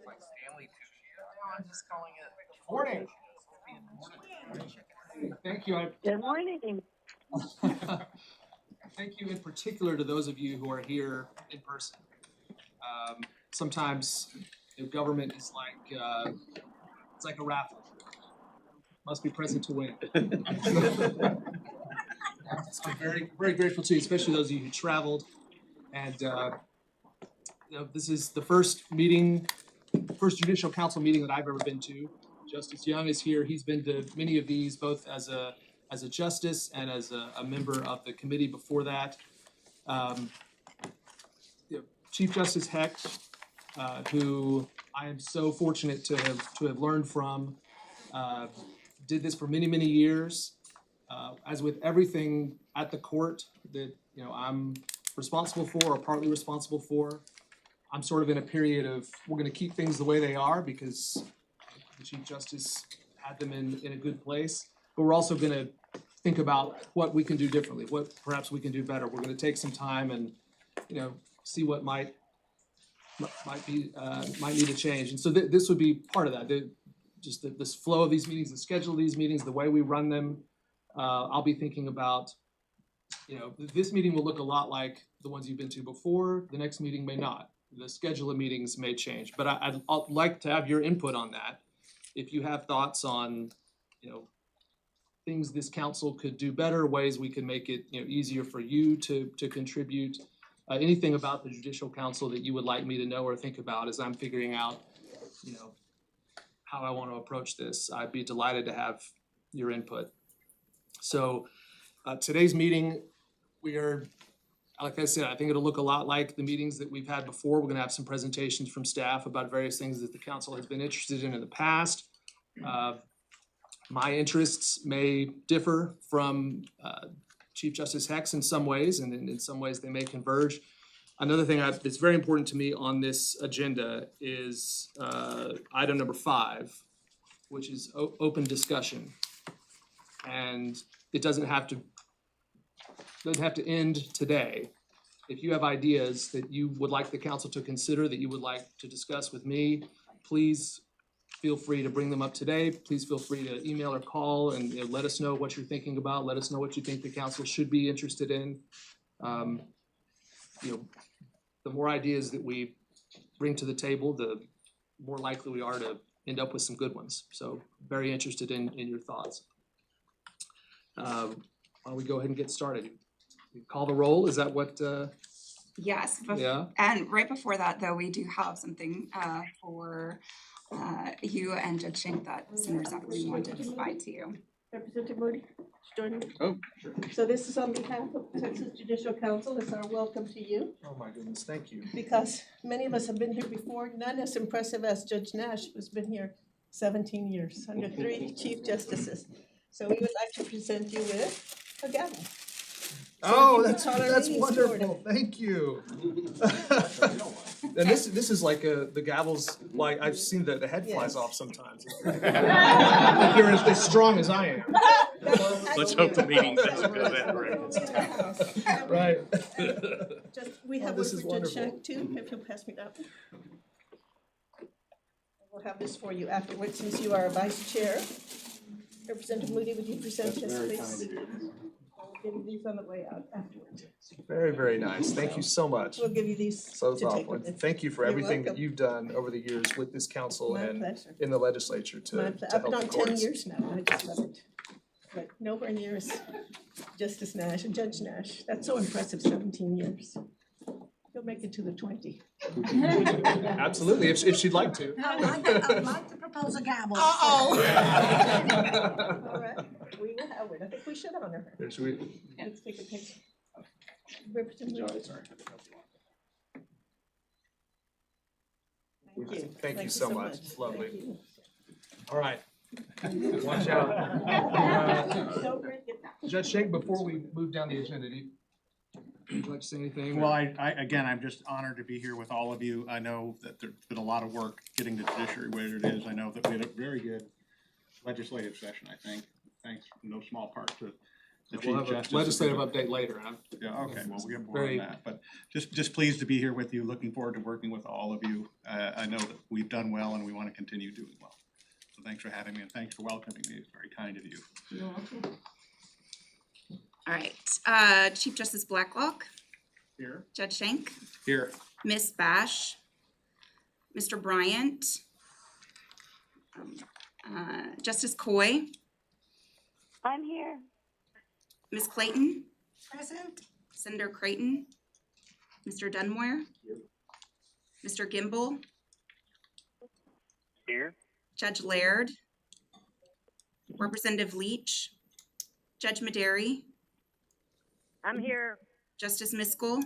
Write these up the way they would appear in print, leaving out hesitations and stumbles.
I'm just calling it morning. Thank you. Good morning. Thank you in particular to those of you who are here in person. Sometimes government is like it's like a raffle. Must be present to win. So I'm very, very grateful to you, especially those of you who traveled. And this is the first Judicial Council meeting that I've ever been to. Justice Young is here. He's been to many of these, both as a justice and as a member of the committee before that. Chief Justice Hecht, who I am so fortunate to have learned from, did this for many, many years. As with everything at the court that I'm responsible for or partly responsible for, I'm sort of in a period of we're going to keep things the way they are because the Chief Justice had them in a good place, but we're also going to think about what we can do differently, what perhaps we can do better. We're going to take some time and see what might need to change, and so this would be part of that. This flow of these meetings, the schedule of these meetings, the way we run them. I'll be thinking about, this meeting will look a lot like the ones you've been to before. The next meeting may not. The schedule of meetings may change, but I'd like to have your input on that. If you have thoughts on, things this council could do better, ways we can make it, easier for you to contribute, anything about the Judicial Council that you would like me to know or think about as I'm figuring out, how I want to approach this, I'd be delighted to have your input. So today's meeting, we are, like I said, I think it'll look a lot like the meetings that we've had before. We're gonna have some presentations from staff about various things that the council has been interested in the past. My interests may differ from Chief Justice Hecht's in some ways, and in some ways they may converge. Another thing that's very important to me on this agenda is item number 5, which is open discussion. And it doesn't have to end today. If you have ideas that you would like the council to consider, that you would like to discuss with me, please feel free to bring them up today. Please feel free to email or call and let us know what you're thinking about. Let us know what you think the council should be interested in. The more ideas that we bring to the table, the more likely we are to end up with some good ones. So very interested in your thoughts. Why don't we go ahead and get started? Call the roll, is that what? Yes, Yeah. And right before that, though, we do have something for you and Judge Shank that Senator Zuckerman wanted to provide to you. Representative Moody, join me. Oh, sure. So this is on behalf of Texas Judicial Council. It's our welcome to you. Oh my goodness, thank you. Because many of us have been here before, none as impressive as Judge Nash, who's been here 17 years under 3 Chief Justices. So we would like to present you with a gavel. Oh, that's wonderful. Thank you. And this is like the gavels. Like I've seen the head flies off sometimes. If you're as strong as I am. Let's hope the meeting doesn't go that way. Right. We have one for Judge Shank too. If you'll pass me that one. We'll have this for you afterwards, since you are a vice chair. Representative Moody, would you present this, please? We'll give you these on the way out afterwards. Very, very nice. Thank you so much. We'll give you these So to take thoughtful. with you. Thank you for You're everything that welcome. you've done over the years with this council My and pleasure. in the legislature to My help pleasure. I've been the on courts. 10 years now. I just love it. But nowhere near as Justice Nash and Judge Nash. That's so impressive, 17 years. You'll make it to the 20. Absolutely, if she'd like to. I'd like to propose a gavel. All right, we will have it. I think we should honor her. Here, should we? Let's take a picture. Representative Moody. Thank you. Thank you so much. It's lovely. Thank you. All right. Watch out. Don't forget that. Judge Shank, before we move down the agenda, would you like to say anything? Well, again, I'm just honored to be here with all of you. I know that there's been a lot of work getting the judiciary where it is. I know that we had a very good legislative session, I think, thanks in no small part to the We'll Chief have Justice. a legislative update later. Yeah, okay, well, we'll get more on Very- that, but just pleased to be here with you, looking forward to working with all of you. I know that we've done well and we wanna continue doing well. So thanks for having me and thanks for welcoming me, it's very kind of you. All right, Chief Justice Blacklock, Here. Judge Shank, Here. Miss Bash, Mr. Bryant, Justice Coy, I'm here. Ms. Clayton, Present. Senator Creighton, Mr. Dunmore, Mr. Gimbel, Here. Judge Laird, Representative Leach, Judge Maderi, I'm here. Justice Miskell,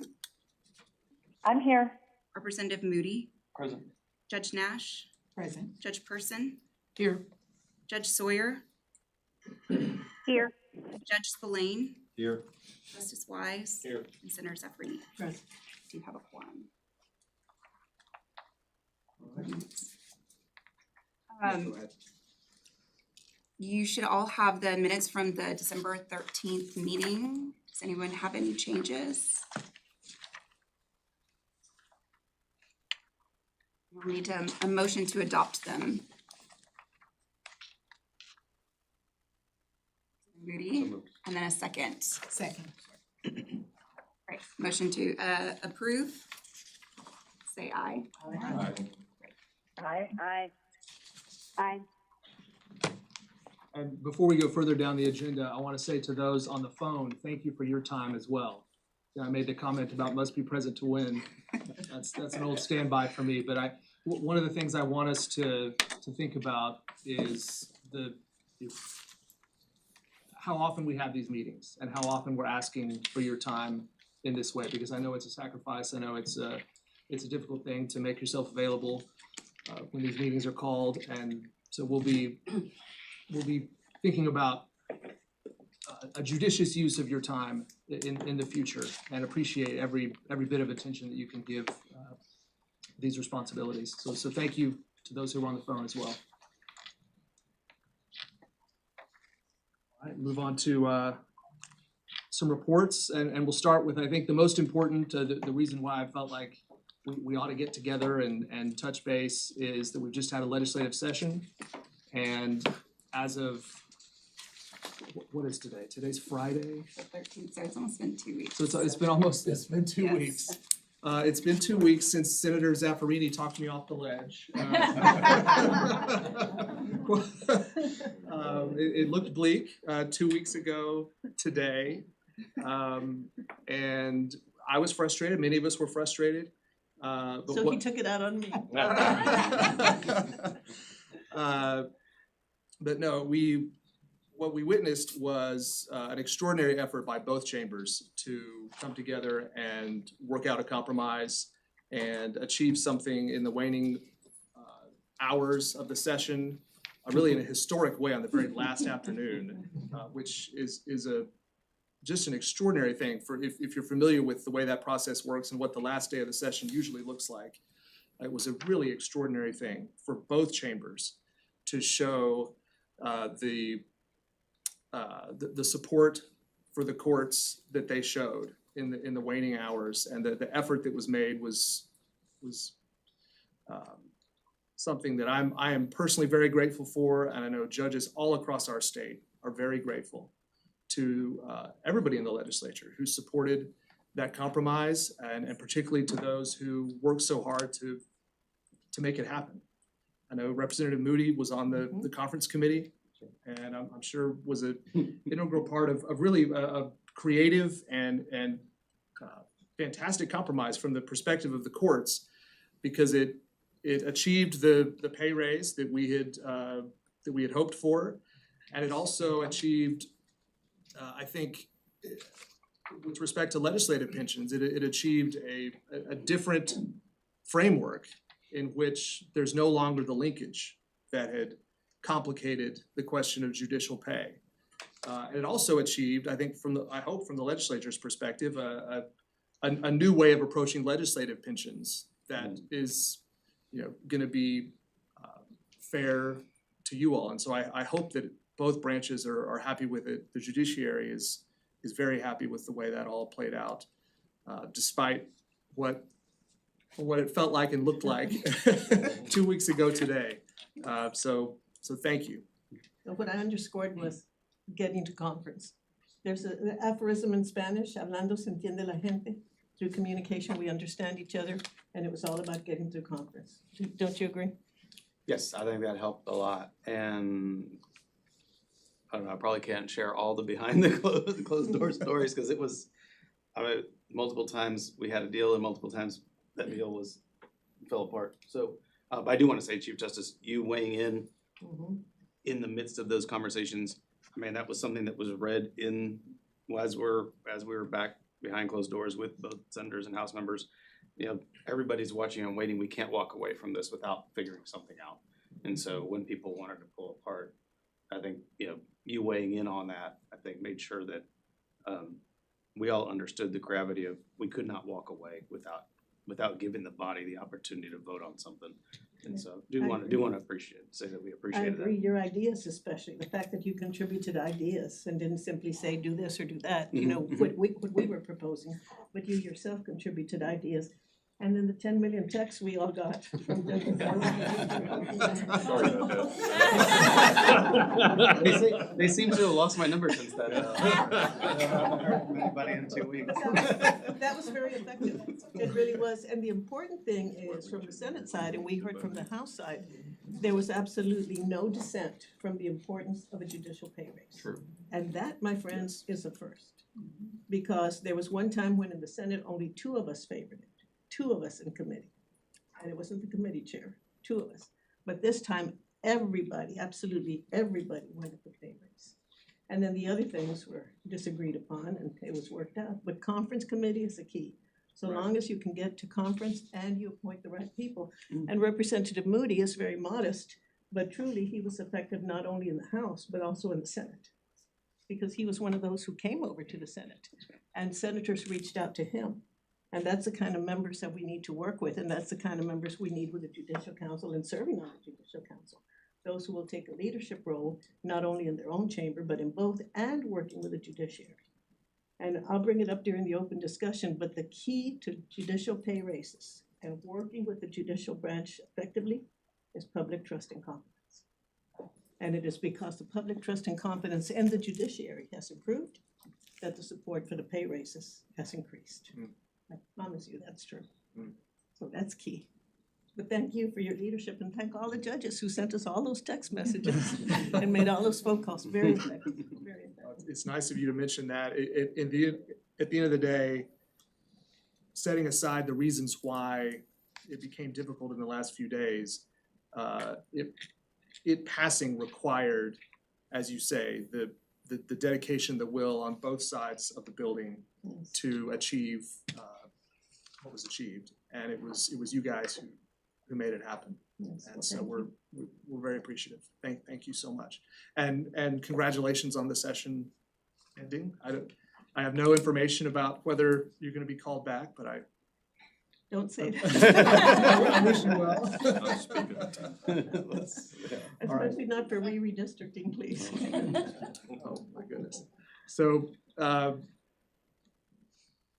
I'm here. Representative Moody, Present. Judge Nash, Present. Judge Person, Here. Judge Sawyer, Here. Judge Spillane, Here. Justice Wise, Here. and Senator Zeffirini. Present. Do you have a quorum? You should all have the minutes from the December 13th meeting. Does anyone have any changes? We'll need a motion to adopt them. Moody, and then a second. Second. Right, motion to approve. Say aye. Aye. Aye. Aye. And before we go further down the agenda, I want to say to those on the phone, thank you for your time as well. Yeah, I made the comment about must be present to win. That's an old standby for me, but one of the things I want us to think about is how often we have these meetings and how often we're asking for your time in this way, because I know it's a sacrifice. I know it's a difficult thing to make yourself available when these meetings are called, and so we'll be thinking about a judicious use of your time in the future, and appreciate every bit of attention that you can give these responsibilities. So thank you to those who are on the phone as well. All right, move on to some reports, and we'll start with, I think, the most important, the reason why I felt like we ought to get together and touch base is that we've just had a legislative session, and as of, what is today? Today's Friday, The 13th, so it's almost been 2 weeks. so it's been 2 Yes. weeks. It's been 2 weeks since Senator Zaffirini talked me off the ledge. It looked bleak 2 weeks ago today, and I was frustrated. Many of us were frustrated. But So what- he took it out on me. But no, what we witnessed was an extraordinary effort by both chambers to come together and work out a compromise and achieve something in the waning hours of the session, really in a historic way on the very last afternoon, which is just an extraordinary thing for if you're familiar with the way that process works and what the last day of the session usually looks like. It was a really extraordinary thing for both chambers to show the support for the courts that they showed in the waning hours, and the effort that was made was something that I am personally very grateful for, and I know judges all across our state are very grateful to everybody in the legislature who supported that compromise, and particularly to those who worked so hard to make it happen. I know Representative Moody was on the conference committee, and I'm sure was an integral part of really a creative and fantastic compromise from the perspective of the courts, because it achieved the pay raise that we had hoped for, and it also achieved, I think, with respect to legislative pensions, it achieved a different framework in which there's no longer the linkage that had complicated the question of judicial pay. And it also achieved, I think, I hope from the legislature's perspective, a new way of approaching legislative pensions that is, gonna be fair to you all. And so I hope that both branches are happy with it. The judiciary is is very happy with the way that all played out, despite what it felt like and looked like 2 weeks ago today. So thank you. And what I underscored was getting to conference. There's an aphorism in Spanish, hablando se entiende la gente. Through communication, we understand each other, and it was all about getting through conference. Don't you agree? Yes, I think that helped a lot, and I don't know, I probably can't share all the behind the closed door stories, cause it was, I mean, multiple times we had a deal and multiple times that deal fell apart. So, but I do wanna say, Chief Justice, you weighing in the midst of those conversations, I mean, that was something that was read in, as we were back behind closed doors with both senators and House members. You know, everybody's watching and waiting. We can't walk away from this without figuring something out. And so when people wanted to pull apart, I think, you know, you weighing in on that, I think made sure that we all understood the gravity of, we could not walk away without giving the body the opportunity to vote on something. And so do want to say that we I appreciate agree, that. your ideas especially, the fact that you contributed ideas and didn't simply say, do this or do that, you know, what we were proposing, but you yourself contributed ideas. And then the 10 million texts we all got from the. They seem to have lost my number since then. Anybody in 2 weeks? That was very effective, it really was, and the important thing is, from the Senate side, and we heard from the House side, there was absolutely no dissent from the importance of a judicial pay raise. True. And that, my friends, is a first. Because there was one time when in the Senate, only 2 of us favored it, 2 of us in committee. And it wasn't the committee chair, 2 of us. But this time, everybody, absolutely everybody wanted the pay raise. And then the other things were disagreed upon and it was worked out. But conference committee is the key. So long as you can get to conference and you appoint the right people. And Representative Moody is very modest, but truly he was effective not only in the House, but also in the Senate. Because he was one of those who came over to the Senate and senators reached out to him. And that's the kind of members that we need to work with, and that's the kind of members we need with the Judicial Council and serving on the Judicial Council. Those who will take a leadership role, not only in their own chamber, but in both, and working with the judiciary. And I'll bring it up during the open discussion, but the key to judicial pay raises and working with the judicial branch effectively is public trust and confidence. And it is because the public trust and confidence in the judiciary has improved that the support for the pay raises has increased. I promise you that's true. So that's key. But thank you for your leadership and thank all the judges who sent us all those text messages and made all those phone calls very effective, very effective. It's nice of you to mention that. At the end of the day, setting aside the reasons why it became difficult in the last few days, it passing required, as you say, the dedication, the will on both sides of the building Yes. to achieve what was achieved. And it was you guys who made it happen. Yes, And well, so thank we're you. very appreciative. Thank you so much. And congratulations on the session ending. I have no information about whether you're gonna be called back, but I Don't say I that. wish you well. Especially not for redistricting, please. Oh, my goodness. So,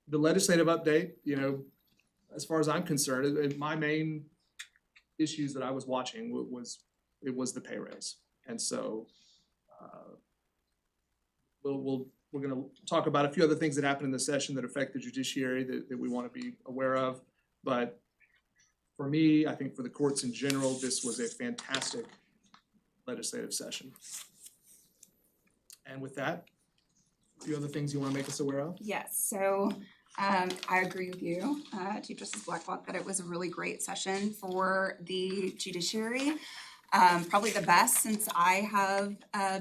the legislative update, you know, as far as I'm concerned, my main issues that I was watching was the pay raise. And so, we're gonna talk about a few other things that happened in the session that affect the judiciary that we wanna be aware of. But for me, I think for the courts in general, this was a fantastic legislative session. And with that, a few other things you wanna make us aware of? Yes, so I agree with you, Chief Justice Blacklock, that it was a really great session for the judiciary. Probably the best since I have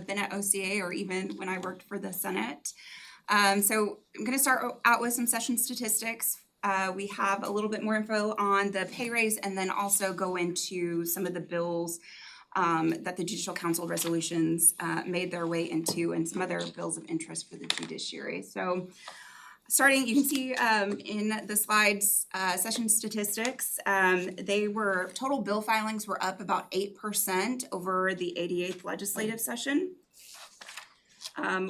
been at OCA or even when I worked for the Senate. So I'm gonna start out with some session statistics. We have a little bit more info on the pay raise and then also go into some of the bills that the Judicial Council resolutions made their way into and some other bills of interest for the judiciary. So starting, you can see in the slides, session statistics, total bill filings were up about 8% over the 88th legislative session.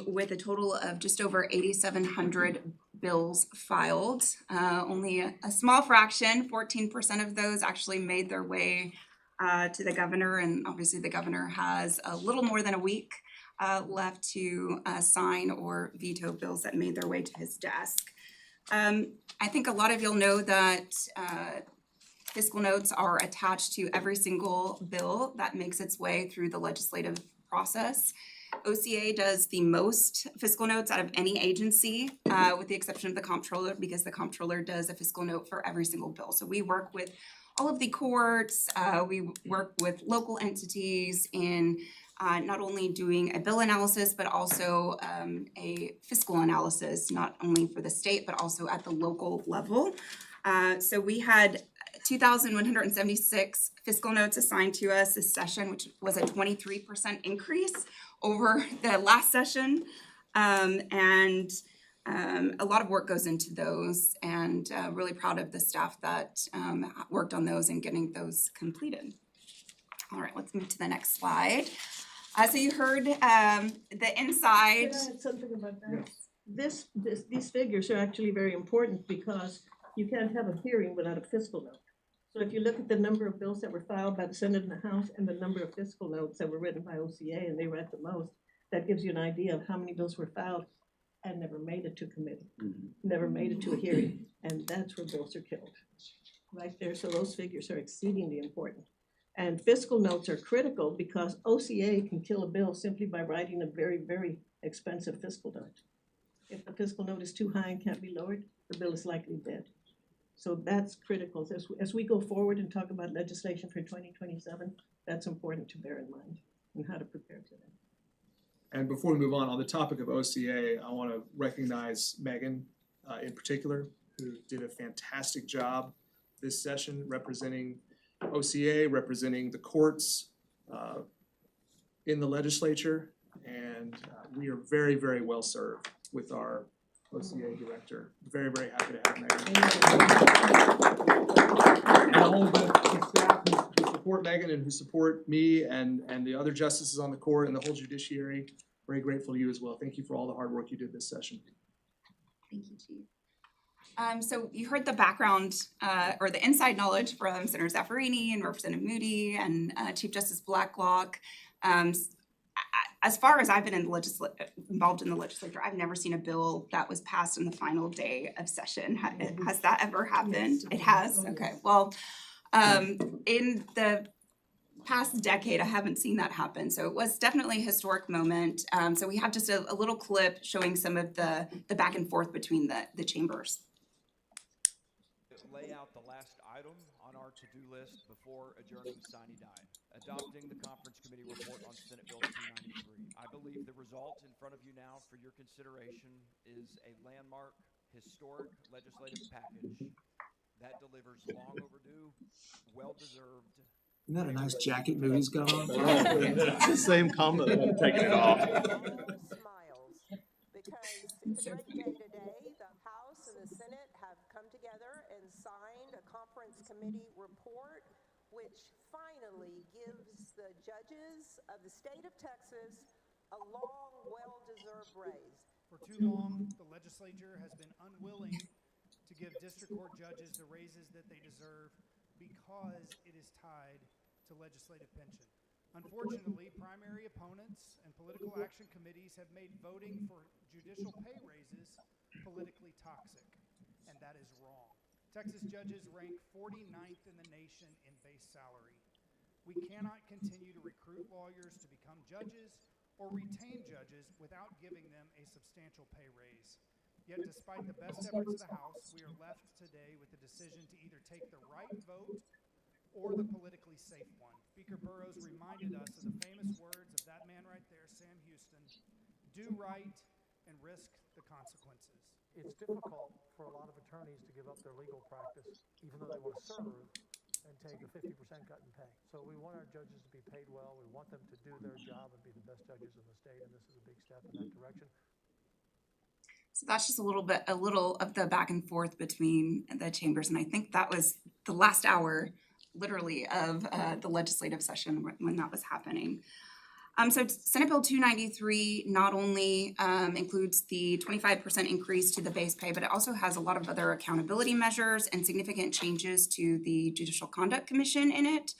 with a total of just over 8,700 bills filed. Only a small fraction, 14% of those actually made their way to the governor, and obviously the governor has a little more than a week left to sign or veto bills that made their way to his desk. I think a lot of you'll know that fiscal notes are attached to every single bill that makes its way through the legislative process. OCA does the most fiscal notes out of any agency, with the exception of the comptroller, because the comptroller does a fiscal note for every single bill. So we work with all of the courts, we work with local entities in not only doing a bill analysis, but also a fiscal analysis, not only for the state, but also at the local level. So we had 2,176 fiscal notes assigned to us this session, which was a 23% increase over the last session. And a lot of work goes into those, and really proud of the staff that worked on those and getting those completed. All right, let's move to the next slide. So you heard the inside. Can I add something about that? These figures are actually very important because you can't have a hearing without a fiscal note. So if you look at the number of bills that were filed by the Senate and the House and the number of fiscal notes that were written by OCA, and they were at the most, that gives you an idea of how many bills were filed and never made it to committee, never made it to a hearing, and that's where bills are killed, right there. So those figures are exceedingly important. And fiscal notes are critical because OCA can kill a bill simply by writing a very, very expensive fiscal note. If the fiscal note is too high and can't be lowered, the bill is likely dead. So that's critical. As we go forward and talk about legislation for 2027, that's important to bear in mind and how to prepare for that. And before we move on the topic of OCA, I want to recognize Megan in particular, who did a fantastic job this session representing OCA, representing the courts in the legislature. And we are very, very well served with our OCA director. Very, very happy to have Megan. And all of the staff who support Megan and who support me and the other justices on the court and the whole judiciary. Very grateful to you as well. Thank you for all the hard work you did this session. Thank you, Chief. So you heard the background or the inside knowledge from Senator Zaffarini and Representative Moody and Chief Justice Blacklock. As far as I've been involved in the legislature, I've never seen a bill that was passed on the final day of session. Has that ever happened? Yes. It has? Okay, well, in the past decade, I haven't seen that happen. So it was definitely a historic moment. So we have just a little clip showing some of the back and forth between the chambers. Lay out the last item on our to-do list before adjourning sine die, adopting the conference committee report on Senate Bill 293. I believe the result in front of you now for your consideration is a landmark, historic legislative package that delivers long overdue, well-deserved. Isn't that a nice jacket Moody's got on? It's the same combo. I'm taking it off. Smiles, because it's a great day today. The House and the Senate have come together and signed a conference committee report, which finally gives the judges of the state of Texas a long, well-deserved raise. For too long, the legislature has been unwilling to give district court judges the raises that they deserve because it is tied to legislative pension. Unfortunately, primary opponents and political action committees have made voting for judicial pay raises politically toxic, and that is wrong. Texas judges rank 49th in the nation in base salary. We cannot continue to recruit lawyers to become judges or retain judges without giving them a substantial pay raise. Yet despite the best efforts of the House, we are left today with the decision to either take the right vote or the politically safe one. Speaker Burrows reminded us of the famous words of that man right there, Sam Houston, do right and risk the consequences. It's difficult for a lot of attorneys to give up their legal practice, even though they want to serve, and take a 50% cut in pay. So we want our judges to be paid well. We want them to do their job and be the best judges in the state, and this is a big step in that direction. So that's just a little of the back and forth between the chambers, and I think that was the last hour, literally, of the legislative session when that was happening. So Senate Bill 293 not only includes the 25% increase to the base pay, but it also has a lot of other accountability measures and significant changes to the Judicial Conduct Commission in it.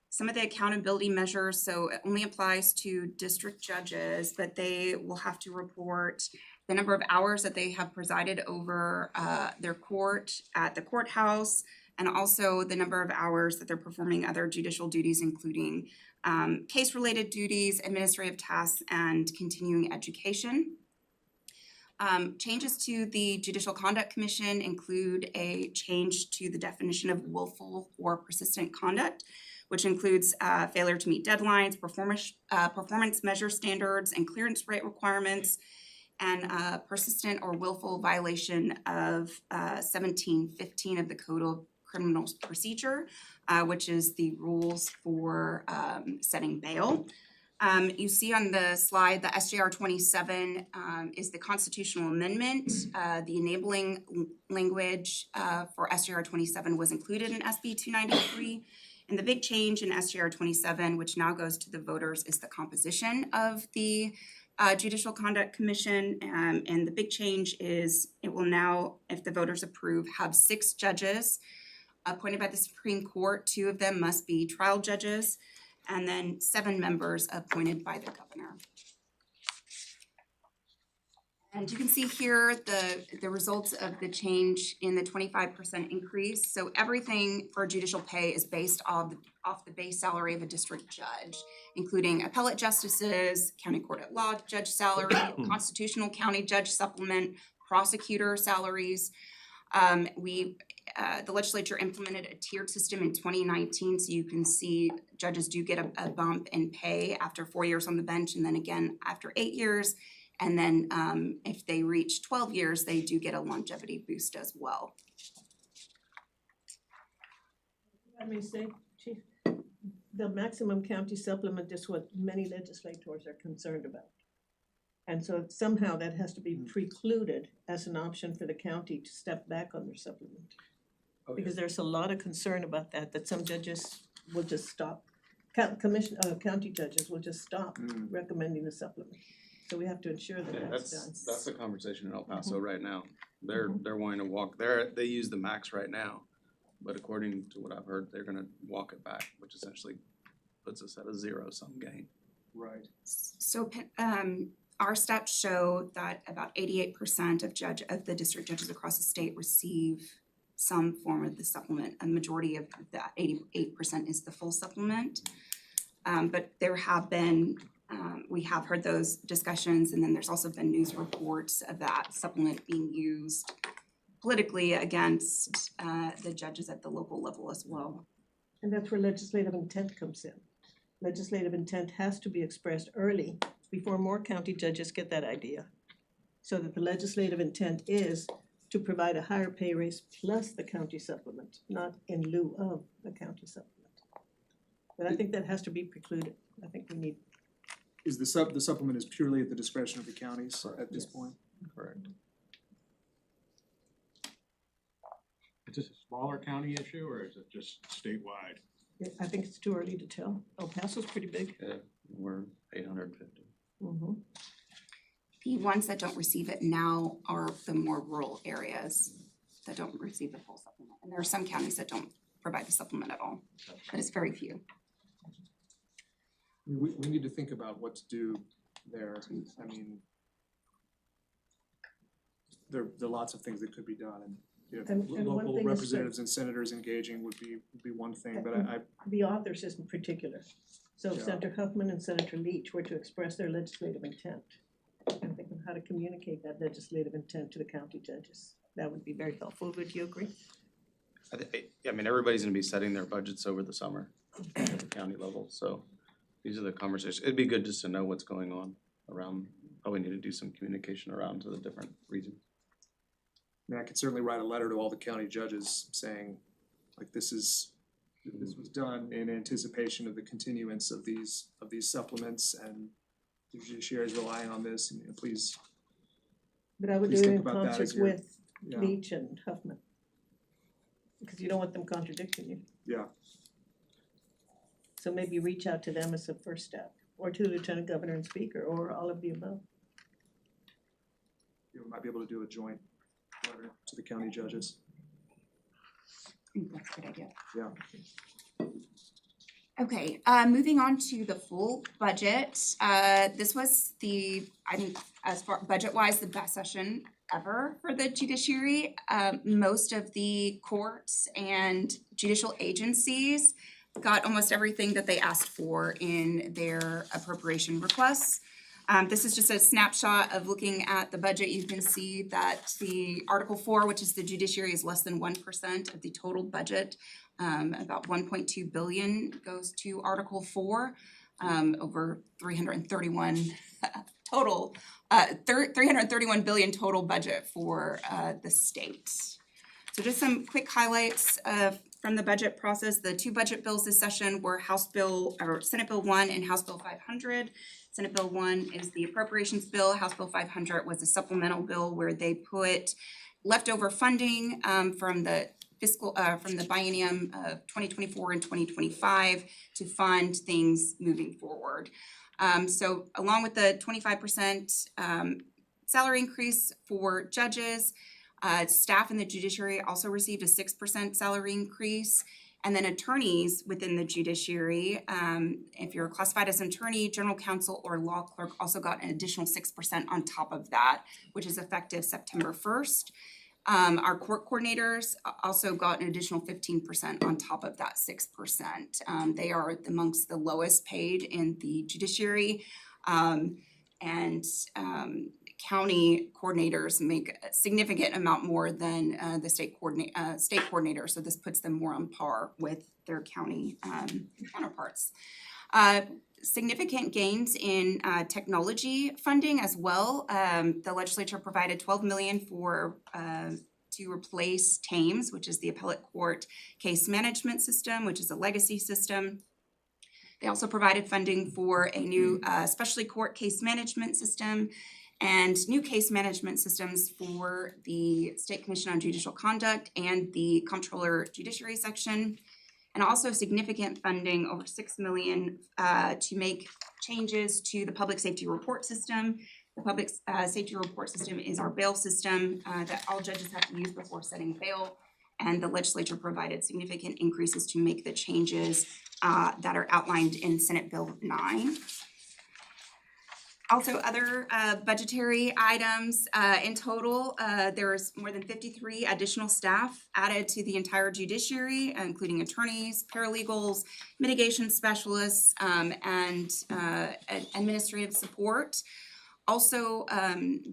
Some of the accountability measures, so it only applies to district judges, but they will have to report the number of hours that they have presided over their court at the courthouse, and also the number of hours that they're performing other judicial duties, including case-related duties, administrative tasks, and continuing education. Changes to the Judicial Conduct Commission include a change to the definition of willful or persistent conduct, which includes failure to meet deadlines, performance measure standards, and clearance rate requirements, and persistent or willful violation of 1715 of the Code of Criminal Procedure, which is the rules for setting bail. You see on the slide, the SJR 27 is the constitutional amendment. The enabling language for SJR 27 was included in SB 293. And the big change in SJR 27, which now goes to the voters, is the composition of the Judicial Conduct Commission. And the big change is it will now, if the voters approve, have 6 judges appointed by the Supreme Court. 2 of them must be trial judges, and then 7 members appointed by the governor. And you can see here the results of the change in the 25% increase. So everything for judicial pay is based off the base salary of a district judge, including appellate justices, county court at law judge salary, constitutional county judge supplement, prosecutor salaries. The legislature implemented a tiered system in 2019, so you can see judges do get a bump in pay after 4 years on the bench, and then again after 8 years. And then if they reach 12 years, they do get a longevity boost as well. Let me say, Chief, the maximum county supplement is what many legislators are concerned about. And so somehow that has to be precluded as an option for the county to step back on their supplement. Because there's a lot of concern about that some judges will just stop. County judges will just stop recommending the supplement. So we have to ensure that Yeah, that's done. that's the conversation in El Paso right now. They're wanting to walk, they use the max right now. But according to what I've heard, they're gonna walk it back, which essentially puts us at a zero-sum gain. Right. So our stats show that about 88% of the district judges across the state receive some form of the supplement. A majority of that 88% is the full supplement. But there have been, we have heard those discussions, and then there's also been news reports of that supplement being used politically against the judges at the local level as well. And that's where legislative intent comes in. Legislative intent has to be expressed early before more county judges get that idea. So that the legislative intent is to provide a higher pay raise plus the county supplement, not in lieu of the county supplement. But I think that has to be precluded. I think we need. Is the supplement is purely at the discretion of the counties at this point? Correct. Is this a smaller county issue or is it just statewide? I think it's too early to tell. El Paso's pretty big. Yeah, we're 850. Mm-hmm. The ones that don't receive it now are the more rural areas that don't receive the full supplement. And there are some counties that don't provide the supplement at all, but it's very few. We need to think about what to do there. I mean, there are lots of things that could be done, and if And one local thing is representatives and senators engaging would be one thing, but I The authors in particular. So if Yeah. Senator Huffman and Senator Leach were to express their legislative intent and think of how to communicate that legislative intent to the county judges, that would be very helpful. Would you agree? I mean, everybody's gonna be setting their budgets over the summer at the county level, so these are the conversations. It'd be good just to know what's going on around, probably need to do some communication around to the different regions. mean, I could certainly write a letter to all the county judges saying, like, this was done in anticipation of the continuance of these supplements, and the judiciary is relying on this, and please, But I would do Please it think in about that concert as you're- with yeah, Leach and Huffman. Because you don't want them contradicting you. yeah. So maybe reach out to them as a first step, or to the Lieutenant Governor and Speaker, or all of the above. You know, we might be able to do a joint letter to the county judges. I think that's a good idea. Yeah. Okay, moving on to the full budget. This was I think, as far budget-wise, the best session ever for the judiciary. Most of the courts and judicial agencies got almost everything that they asked for in their appropriation requests. This is just a snapshot of looking at the budget. You can see that the Article 4, which is the judiciary, is less than 1% of the total budget. About 1.2 billion goes to Article 4, over 331 total, 331 billion total budget for the state. So just some quick highlights from the budget process. The two budget bills this session were Senate Bill 1 and House Bill 500. Senate Bill 1 is the appropriations bill. House Bill 500 was a supplemental bill where they put leftover funding from the biennium of 2024 and 2025 to fund things moving forward. So along with the 25% salary increase for judges, staff in the judiciary also received a 6% salary increase. And then attorneys within the judiciary, if you're classified as an attorney, general counsel, or law clerk, also got an additional 6% on top of that, which is effective September 1st. Our court coordinators also got an additional 15% on top of that 6%. They are amongst the lowest paid in the judiciary. County coordinators make a significant amount more than the state coordinator, so this puts them more on par with their county counterparts. Significant gains in technology funding as well. The legislature provided $12 million to replace TAMES, which is the Appellate Court Case Management System, which is a legacy system. They also provided funding for a new specialty court case management system and new case management systems for the State Commission on Judicial Conduct and the Comptroller Judiciary section. And also significant funding, over $6 million, to make changes to the public safety report system. The public safety report system is our bail system that all judges have to use before setting bail. And the legislature provided significant increases to make the changes that are outlined in Senate Bill 9. Also, other budgetary items, in total, there's more than 53 additional staff added to the entire judiciary, including attorneys, paralegals, mitigation specialists, and administrative support. Also,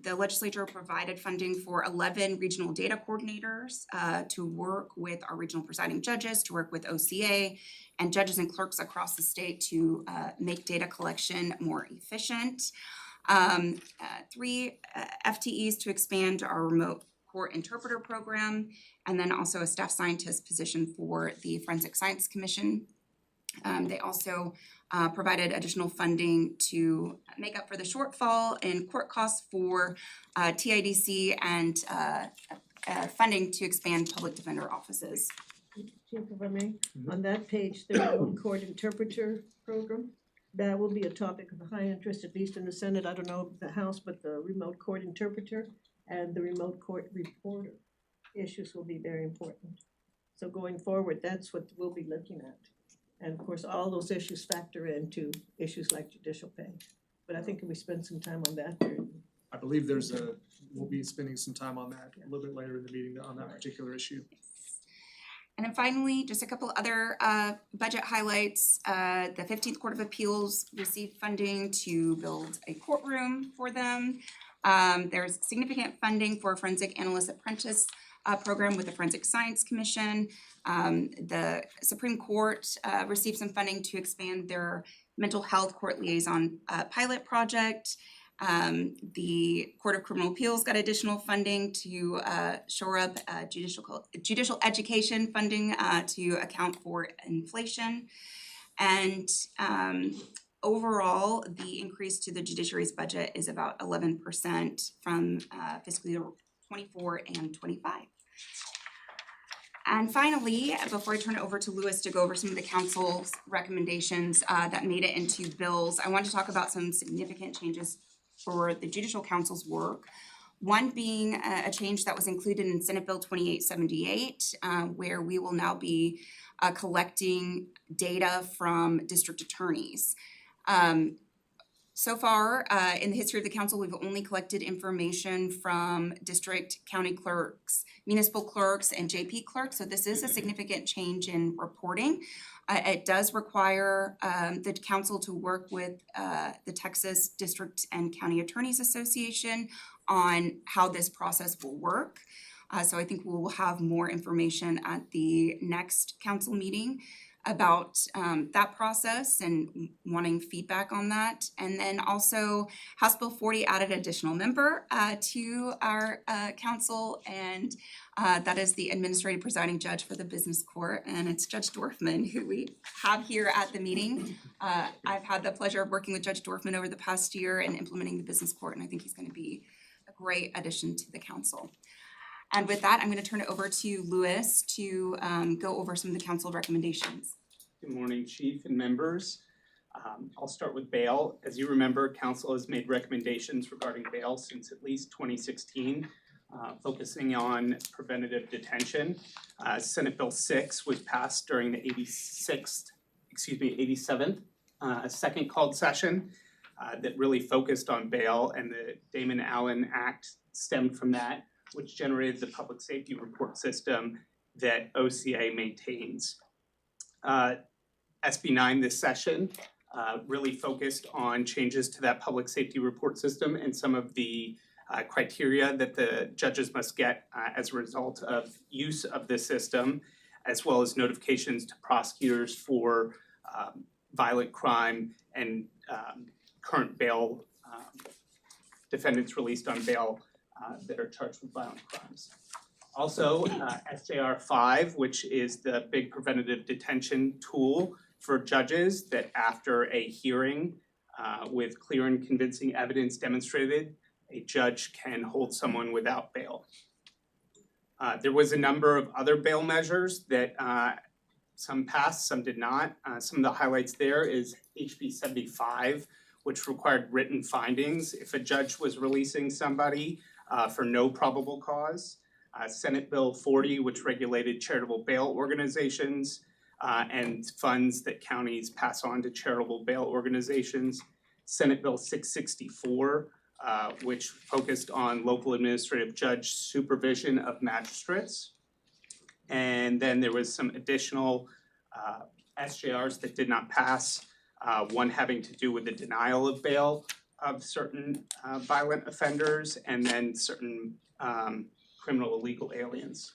the legislature provided funding for 11 regional data coordinators to work with our regional presiding judges, to work with OCA, and judges and clerks across the state to make data collection more efficient. 3 FTEs to expand our remote court interpreter program, and then also a staff scientist position for the Forensic Science Commission. They also provided additional funding to make up for the shortfall in court costs for TIDC and funding to expand public defender offices. Chief, if I may, on that page, the remote court interpreter program, that will be a topic of high interest, at least in the Senate. I don't know the House, but the remote court interpreter and the remote court reporter issues will be very important. So going forward, that's what we'll be looking at. And of course, all those issues factor into issues like judicial pay. But I think if we spend some time on that, I believe we'll be spending some time on that a little bit later in the meeting on that particular issue. And then finally, just a couple other budget highlights. The 15th Court of Appeals received funding to build a courtroom for them. There's significant funding for a forensic analyst apprentice program with the Forensic Science Commission. The Supreme Court received some funding to expand their mental health court liaison pilot project. The Court of Criminal Appeals got additional funding to shore up judicial education funding to account for inflation. And overall, the increase to the judiciary's budget is about 11% from fiscal year 24 and 25. And finally, before I turn it over to Louis to go over some of the council's recommendations that made it into bills, I want to talk about some significant changes for the Judicial Council's work. One being a change that was included in Senate Bill 2878, where we will now be collecting data from district attorneys. So far, in the history of the council, we've only collected information from district, county clerks, municipal clerks, and JP clerks. So this is a significant change in reporting. It does require the council to work with the Texas District and County Attorneys Association on how this process will work. So I think we will have more information at the next council meeting about that process and wanting feedback on that. And then also House Bill 40 added an additional member to our council, and that is the administrative presiding judge for the business court, and it's Judge Dorfman, who we have here at the meeting. I've had the pleasure of working with Judge Dorfman over the past year and implementing the business court, and I think he's going to be a great addition to the council. And with that, I'm going to turn it over to Louis to go over some of the council recommendations. Good morning, Chief and members. I'll start with bail. As you remember, council has made recommendations regarding bail since at least 2016, focusing on preventative detention. Senate Bill 6 was passed during the 87th second called session that really focused on bail, and the Damon Allen Act stemmed from that, which generated the public safety report system that OCA maintains. SB 9 this session really focused on changes to that public safety report system and some of the criteria that the judges must get as a result of use of this system, as well as notifications to prosecutors for violent crime and current bail defendants released on bail that are charged with violent crimes. Also, SJR 5, which is the big preventative detention tool for judges, that after a hearing with clear and convincing evidence demonstrated, a judge can hold someone without bail. There was a number of other bail measures that some passed, some did not. Some of the highlights there is HB 75, which required written findings if a judge was releasing somebody for no probable cause. Senate Bill 40, which regulated charitable bail organizations and funds that counties pass on to charitable bail organizations. Senate Bill 664, which focused on local administrative judge supervision of magistrates. And then there was some additional SJRs that did not pass, one having to do with the denial of bail of certain violent offenders, and then certain criminal illegal aliens.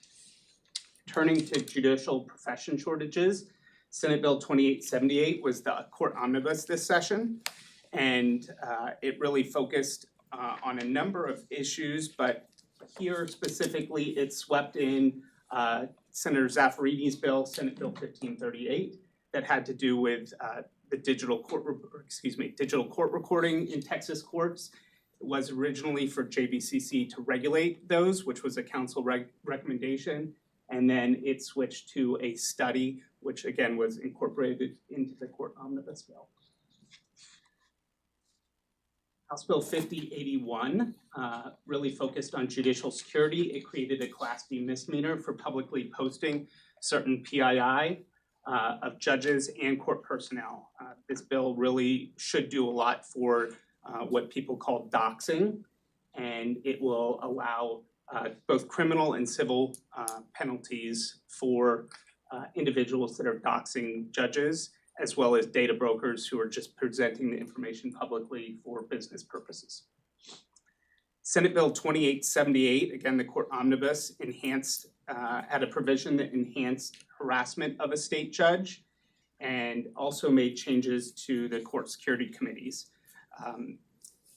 Turning to judicial profession shortages, Senate Bill 2878 was the court omnibus this session, and it really focused on a number of issues, but here specifically it swept in Senator Zaffarini's bill, Senate Bill 1538, that had to do with the digital court recording in Texas courts. It was originally for JBCC to regulate those, which was a council recommendation, and then it switched to a study, which again was incorporated into the court omnibus bill. House Bill 5081 really focused on judicial security. It created a Class B misdemeanor for publicly posting certain PII of judges and court personnel. This bill really should do a lot for what people call doxing, and it will allow both criminal and civil penalties for individuals that are doxing judges, as well as data brokers who are just presenting the information publicly for business purposes. Senate Bill 2878, again, the court omnibus, enhanced, had a provision that enhanced harassment of a state judge and also made changes to the court security committees.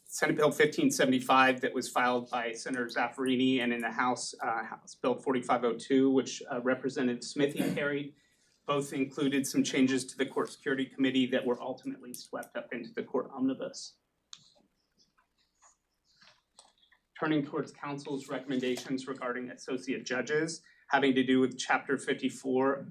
Senate Bill 1575 that was filed by Senator Zaffarini, and in the House, House Bill 4502, which Representative Smithy carried, both included some changes to the court security committee that were ultimately swept up into the court omnibus. Turning towards council's recommendations regarding associate judges, having to do with Chapter 54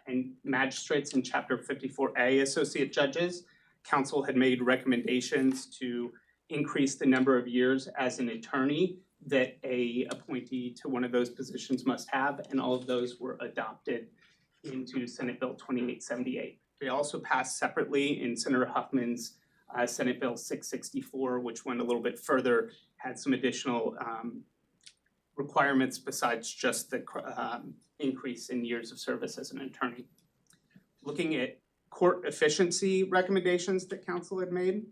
and magistrates in Chapter 54A associate judges. Council had made recommendations to increase the number of years as an attorney that a appointee to one of those positions must have, and all of those were adopted into Senate Bill 2878. They also passed separately in Senator Huffman's Senate Bill 664, which went a little bit further, had some additional requirements besides just the increase in years of service as an attorney. Looking at court efficiency recommendations that council had made,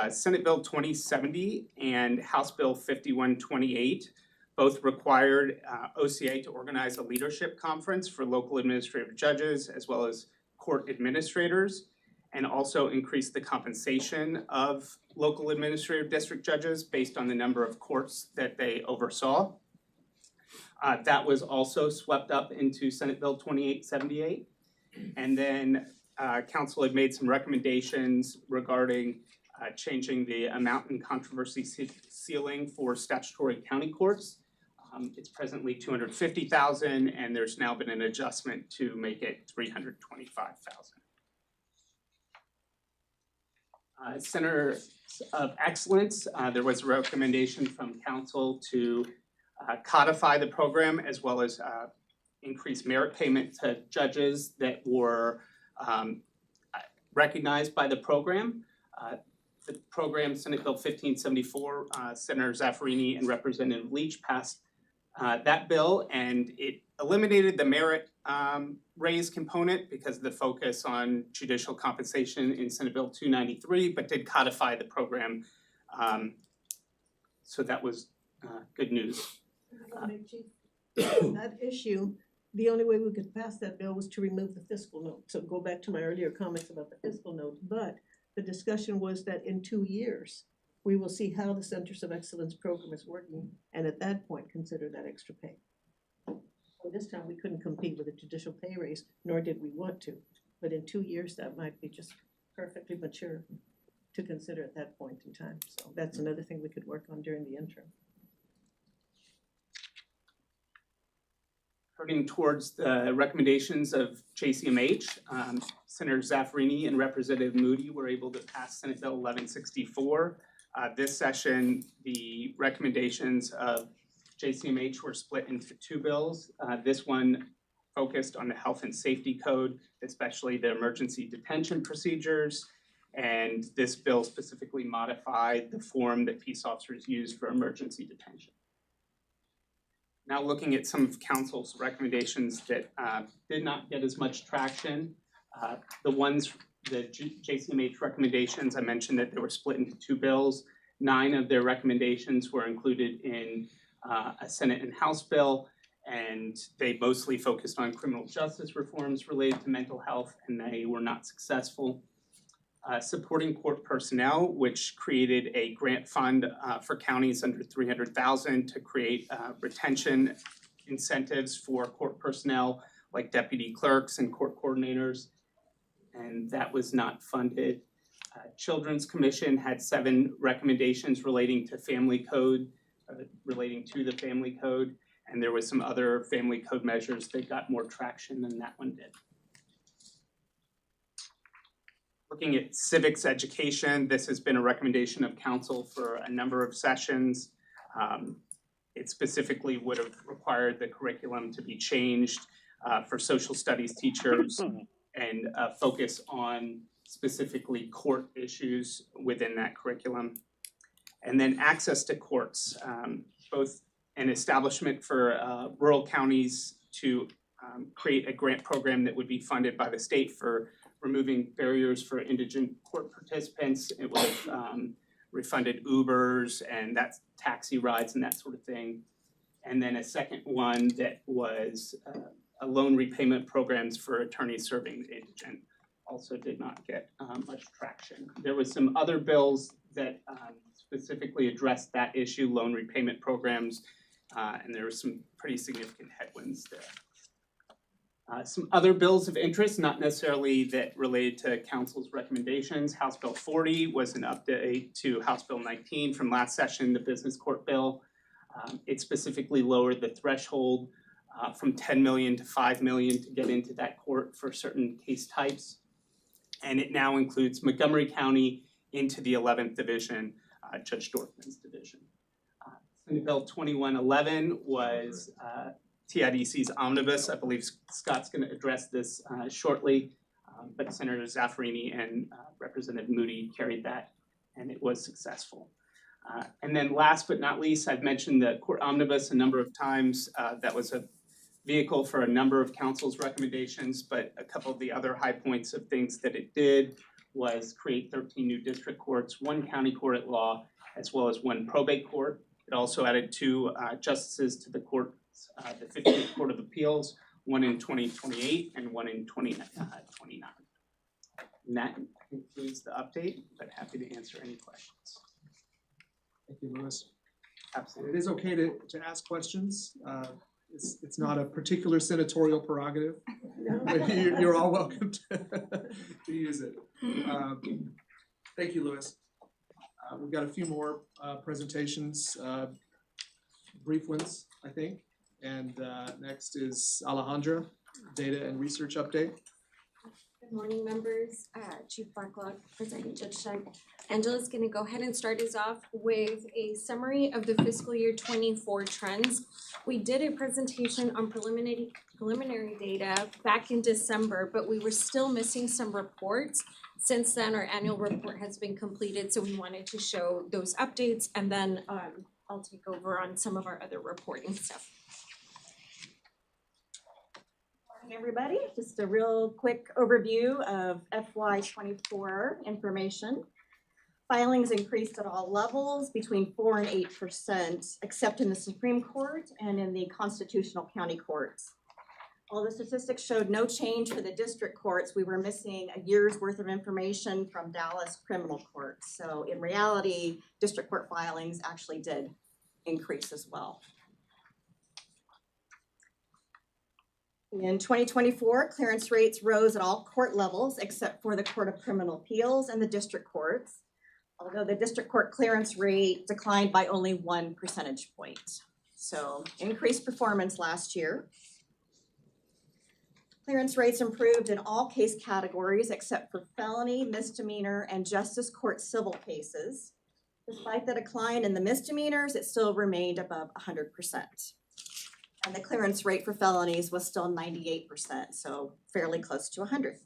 Senate Bill 2070 and House Bill 5128 both required OCA to organize a leadership conference for local administrative judges as well as court administrators, and also increase the compensation of local administrative district judges based on the number of courts that they oversaw. That was also swept up into Senate Bill 2878. And then council had made some recommendations regarding changing the amount in controversy ceiling for statutory county courts. It's presently $250,000, and there's now been an adjustment to make it $325,000. Center of Excellence, there was a recommendation from council to codify the program as well as increase merit payment to judges that were recognized by the program. The program, Senate Bill 1574, Senator Zaffarini and Representative Leach passed that bill, and it eliminated the merit raise component because of the focus on judicial compensation in Senate Bill 293, but did codify the program. So that was good news. That issue, the only way we could pass that bill was to remove the fiscal note. So go back to my earlier comments about the fiscal note, but the discussion was that in 2 years, we will see how the Centers of Excellence program is working, and at that point, consider that extra pay. Well, this time, we couldn't compete with a judicial pay raise, nor did we want to. But in 2 years, that might be just perfectly mature to consider at that point in time. So that's another thing we could work on during the interim. Turning towards the recommendations of JCMH, Senator Zaffarini and Representative Moody were able to pass Senate Bill 1164. This session, the recommendations of JCMH were split into 2 bills. This one focused on the health and safety code, especially the emergency detention procedures. And this bill specifically modified the form that peace officers use for emergency detention. Now looking at some of council's recommendations that did not get as much traction. The JCMH recommendations, I mentioned that they were split into 2 bills. 9 of their recommendations were included in a Senate and House bill, and they mostly focused on criminal justice reforms related to mental health, and they were not successful. Supporting court personnel, which created a grant fund for counties under $300,000 to create retention incentives for court personnel like deputy clerks and court coordinators, and that was not funded. Children's Commission had 7 recommendations relating to family code, relating to the family code, and there was some other family code measures that got more traction than that one did. Looking at civics education, this has been a recommendation of council for a number of sessions. It specifically would have required the curriculum to be changed for social studies teachers and focus on specifically court issues within that curriculum. And then access to courts, both an establishment for rural counties to create a grant program that would be funded by the state for removing barriers for indigent court participants. It would have refunded Ubers and that's taxi rides and that sort of thing. And then a second one that was a loan repayment programs for attorneys serving the indigent. Also did not get much traction. There was some other bills that specifically addressed that issue, loan repayment programs, and there were some pretty significant headwinds there. Some other bills of interest, not necessarily that related to council's recommendations. House Bill 40 was an update to House Bill 19 from last session, the business court bill. It specifically lowered the threshold from 10 million to 5 million to get into that court for certain case types. And it now includes Montgomery County into the 11th Division, Judge Dorfman's division. Senate Bill 2111 was TIDC's omnibus. I believe Scott's going to address this shortly, but Senator Zaffarini and Representative Moody carried that, and it was successful. And then last but not least, I've mentioned the court omnibus a number of times. That was a vehicle for a number of council's recommendations, but a couple of the other high points of things that it did was create 13 new district courts, 1 county court at law, as well as 1 probate court. It also added 2 justices to the court, the 15th Court of Appeals, 1 in 2028 and 1 in 2029. And that concludes the update, but happy to answer any questions. Thank you, Louis. Absolutely. It is okay to ask questions. It's not a particular senatorial prerogative. But you're all welcome to use it. Thank you, Louis. We've got a few more presentations, brief ones, I think. And next is Alejandra, data and research update. Good morning, members. Chief Blacklock, Presiding Judge Shug. Angela's going to go ahead and start us off with a summary of the fiscal year 24 trends. We did a presentation on preliminary data back in December, but we were still missing some reports. Since then, our annual report has been completed, so we wanted to show those updates, and then I'll take over on some of our other reporting stuff. Everybody, just a real quick overview of FY24 information. Filings increased at all levels between 4 and 8%, except in the Supreme Court and in the constitutional county courts. All the statistics showed no change for the district courts. We were missing a year's worth of information from Dallas criminal courts. So in reality, district court filings actually did increase as well. In 2024, clearance rates rose at all court levels except for the Court of Criminal Appeals and the district courts, although the district court clearance rate declined by only 1 percentage point. So increased performance last year. Clearance rates improved in all case categories except for felony, misdemeanor, and justice court civil cases. Despite the decline in the misdemeanors, it still remained above 100%. And the clearance rate for felonies was still 98%, so fairly close to 100.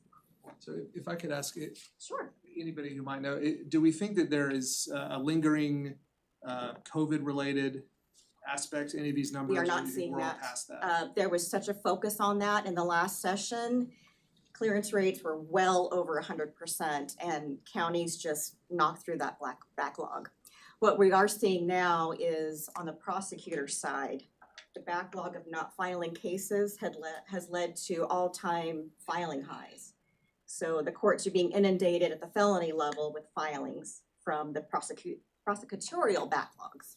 So if I could ask it, Sure. anybody who might know, do we think that there is a lingering COVID-related aspect to any of these numbers? We are not or seeing we're all that. past that? There was such a focus on that in the last session. Clearance rates were well over 100%, and counties just knocked through that backlog. What we are seeing now is on the prosecutor side, the backlog of not filing cases has led to all-time filing highs. So the courts are being inundated at the felony level with filings from the prosecutorial backlogs.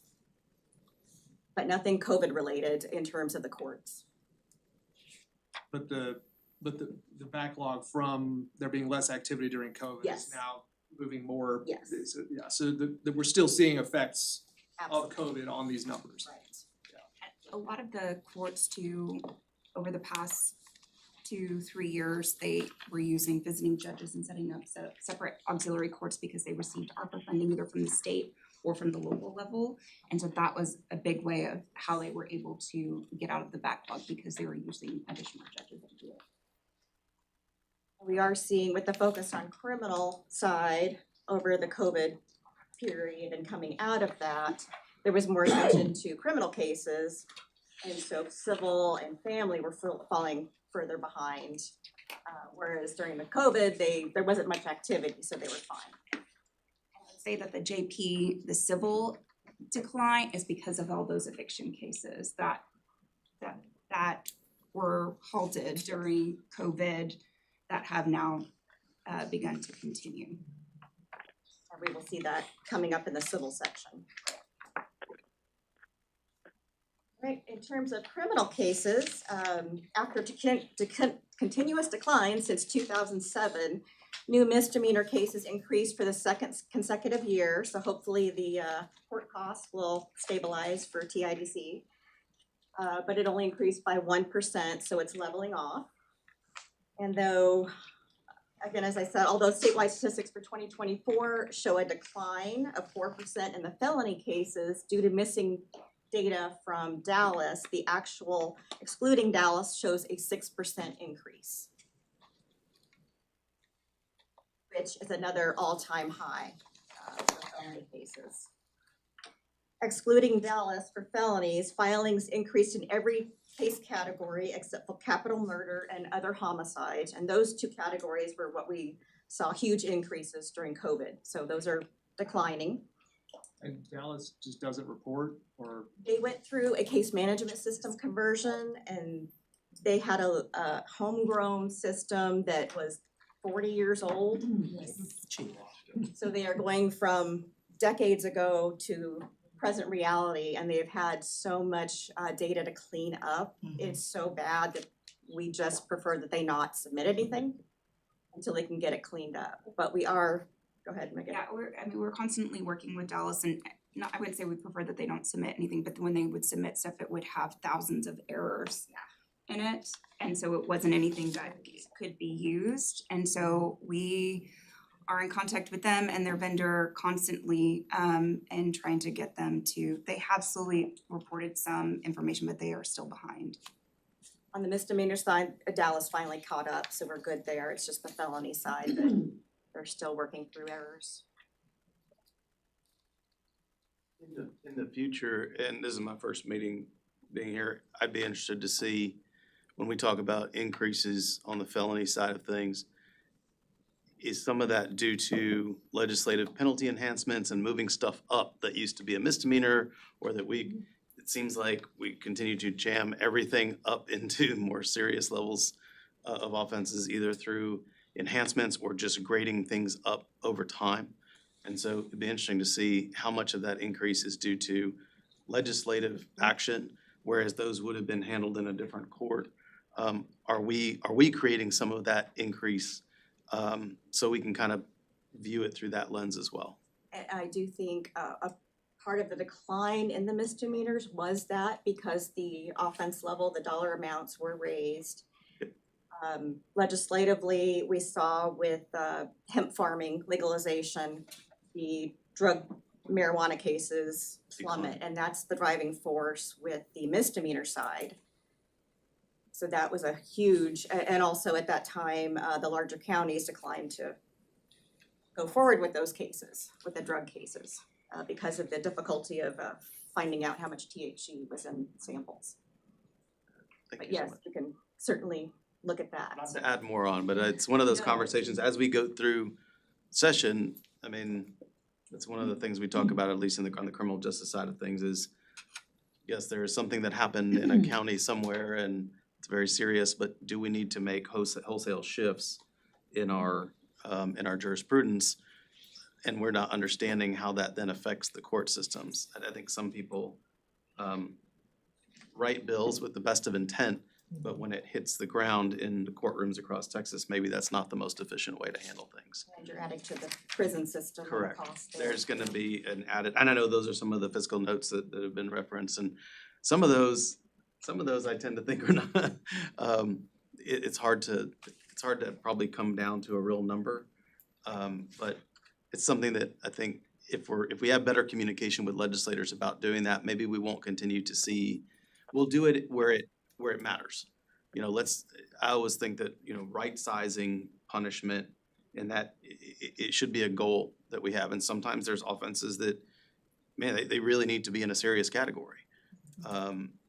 But nothing COVID related in terms of the courts. But the backlog from there being less activity during COVID Yes. is now moving more. Yes. Yeah, so we're still seeing effects Absolutely. of COVID on these numbers. Right. A lot of the courts too, over the past 2-3 years, they were using visiting judges and setting up separate auxiliary courts because they received ARPA funding either from the state or from the local level. And so that was a big way of how they were able to get out of the backlog because they were using additional judges to do it. We are seeing with the focus on criminal side over the COVID period and coming out of that, there was more attention to criminal cases. And so civil and family were falling further behind. Whereas during the COVID, there wasn't much activity, so they were fine. I would say that the JP, the civil decline is because of all those eviction cases that were halted during COVID that have now begun to continue. And we will see that coming up in the civil section. Right, in terms of criminal cases, after continuous decline since 2007, new misdemeanor cases increased for the second consecutive year. So hopefully the court costs will stabilize for TIDC. but it only increased by 1%, so it's leveling off. And though, again, as I said, although statewide statistics for 2024 show a decline of 4% in the felony cases due to missing data from Dallas, the actual, excluding Dallas, shows a 6% increase, which is another all-time high for felony cases. Excluding Dallas for felonies, filings increased in every case category except for capital murder and other homicides. And those two categories were what we saw huge increases during COVID. So those are declining. And Dallas just doesn't report, or? They went through a case management system conversion, and they had a homegrown system that was 40 years old. So they are going from decades ago to present reality, and they've had so much data to clean up. It's so bad that we just prefer that they not submit anything until they can get it cleaned up. But we are, go ahead, Megan. Yeah, we're constantly working with Dallas, and not, I wouldn't say we prefer that they don't submit anything, but when they would submit stuff, it would have thousands of errors in it. And so it wasn't anything that could be used. And so we are in contact with them and their vendor constantly, and trying to get them to, they have slowly reported some information, but they are still behind. On the misdemeanor side, Dallas finally caught up, so we're good there. It's just the felony side that they're still working through errors. In the future, and this is my first meeting being here, I'd be interested to see when we talk about increases on the felony side of things, is some of that due to legislative penalty enhancements and moving stuff up that used to be a misdemeanor, or that it seems like we continue to jam everything up into more serious levels of offenses, either through enhancements or just grading things up over time. And so it'd be interesting to see how much of that increase is due to legislative action, whereas those would have been handled in a different court. Are we creating some of that increase, so we can kind of view it through that lens as well? And I do think a part of the decline in the misdemeanors was that because the offense level, the dollar amounts were raised. Legislatively, we saw with hemp farming legalization, the drug marijuana cases plummet, and that's the driving force with the misdemeanor side. So that was a huge, and also at that time, the larger counties declined to go forward with those cases, with the drug cases, because of the difficulty of finding out how much THC was in samples. But yes, we can certainly look at that. Not to add more on, but it's one of those conversations as we go through session. I mean, that's one of the things we talk about, at least on the criminal justice side of things, is yes, there is something that happened in a county somewhere and it's very serious, but do we need to make wholesale shifts in our jurisprudence? And we're not understanding how that then affects the court systems. And I think some people write bills with the best of intent, but when it hits the ground in the courtrooms across Texas, maybe that's not the most efficient way to handle things. And you're adding to the prison system. Correct. And the cost there. There's gonna be an added, and I know those are some of the fiscal notes that have been referenced, and some of those I tend to think are not, it's hard to probably come down to a real number. But it's something that I think if we have better communication with legislators about doing that, maybe we won't continue to see, we'll do it where it matters. You know, I always think that, you know, right sizing punishment, and that it should be a goal that we have. And sometimes there's offenses that, man, they really need to be in a serious category.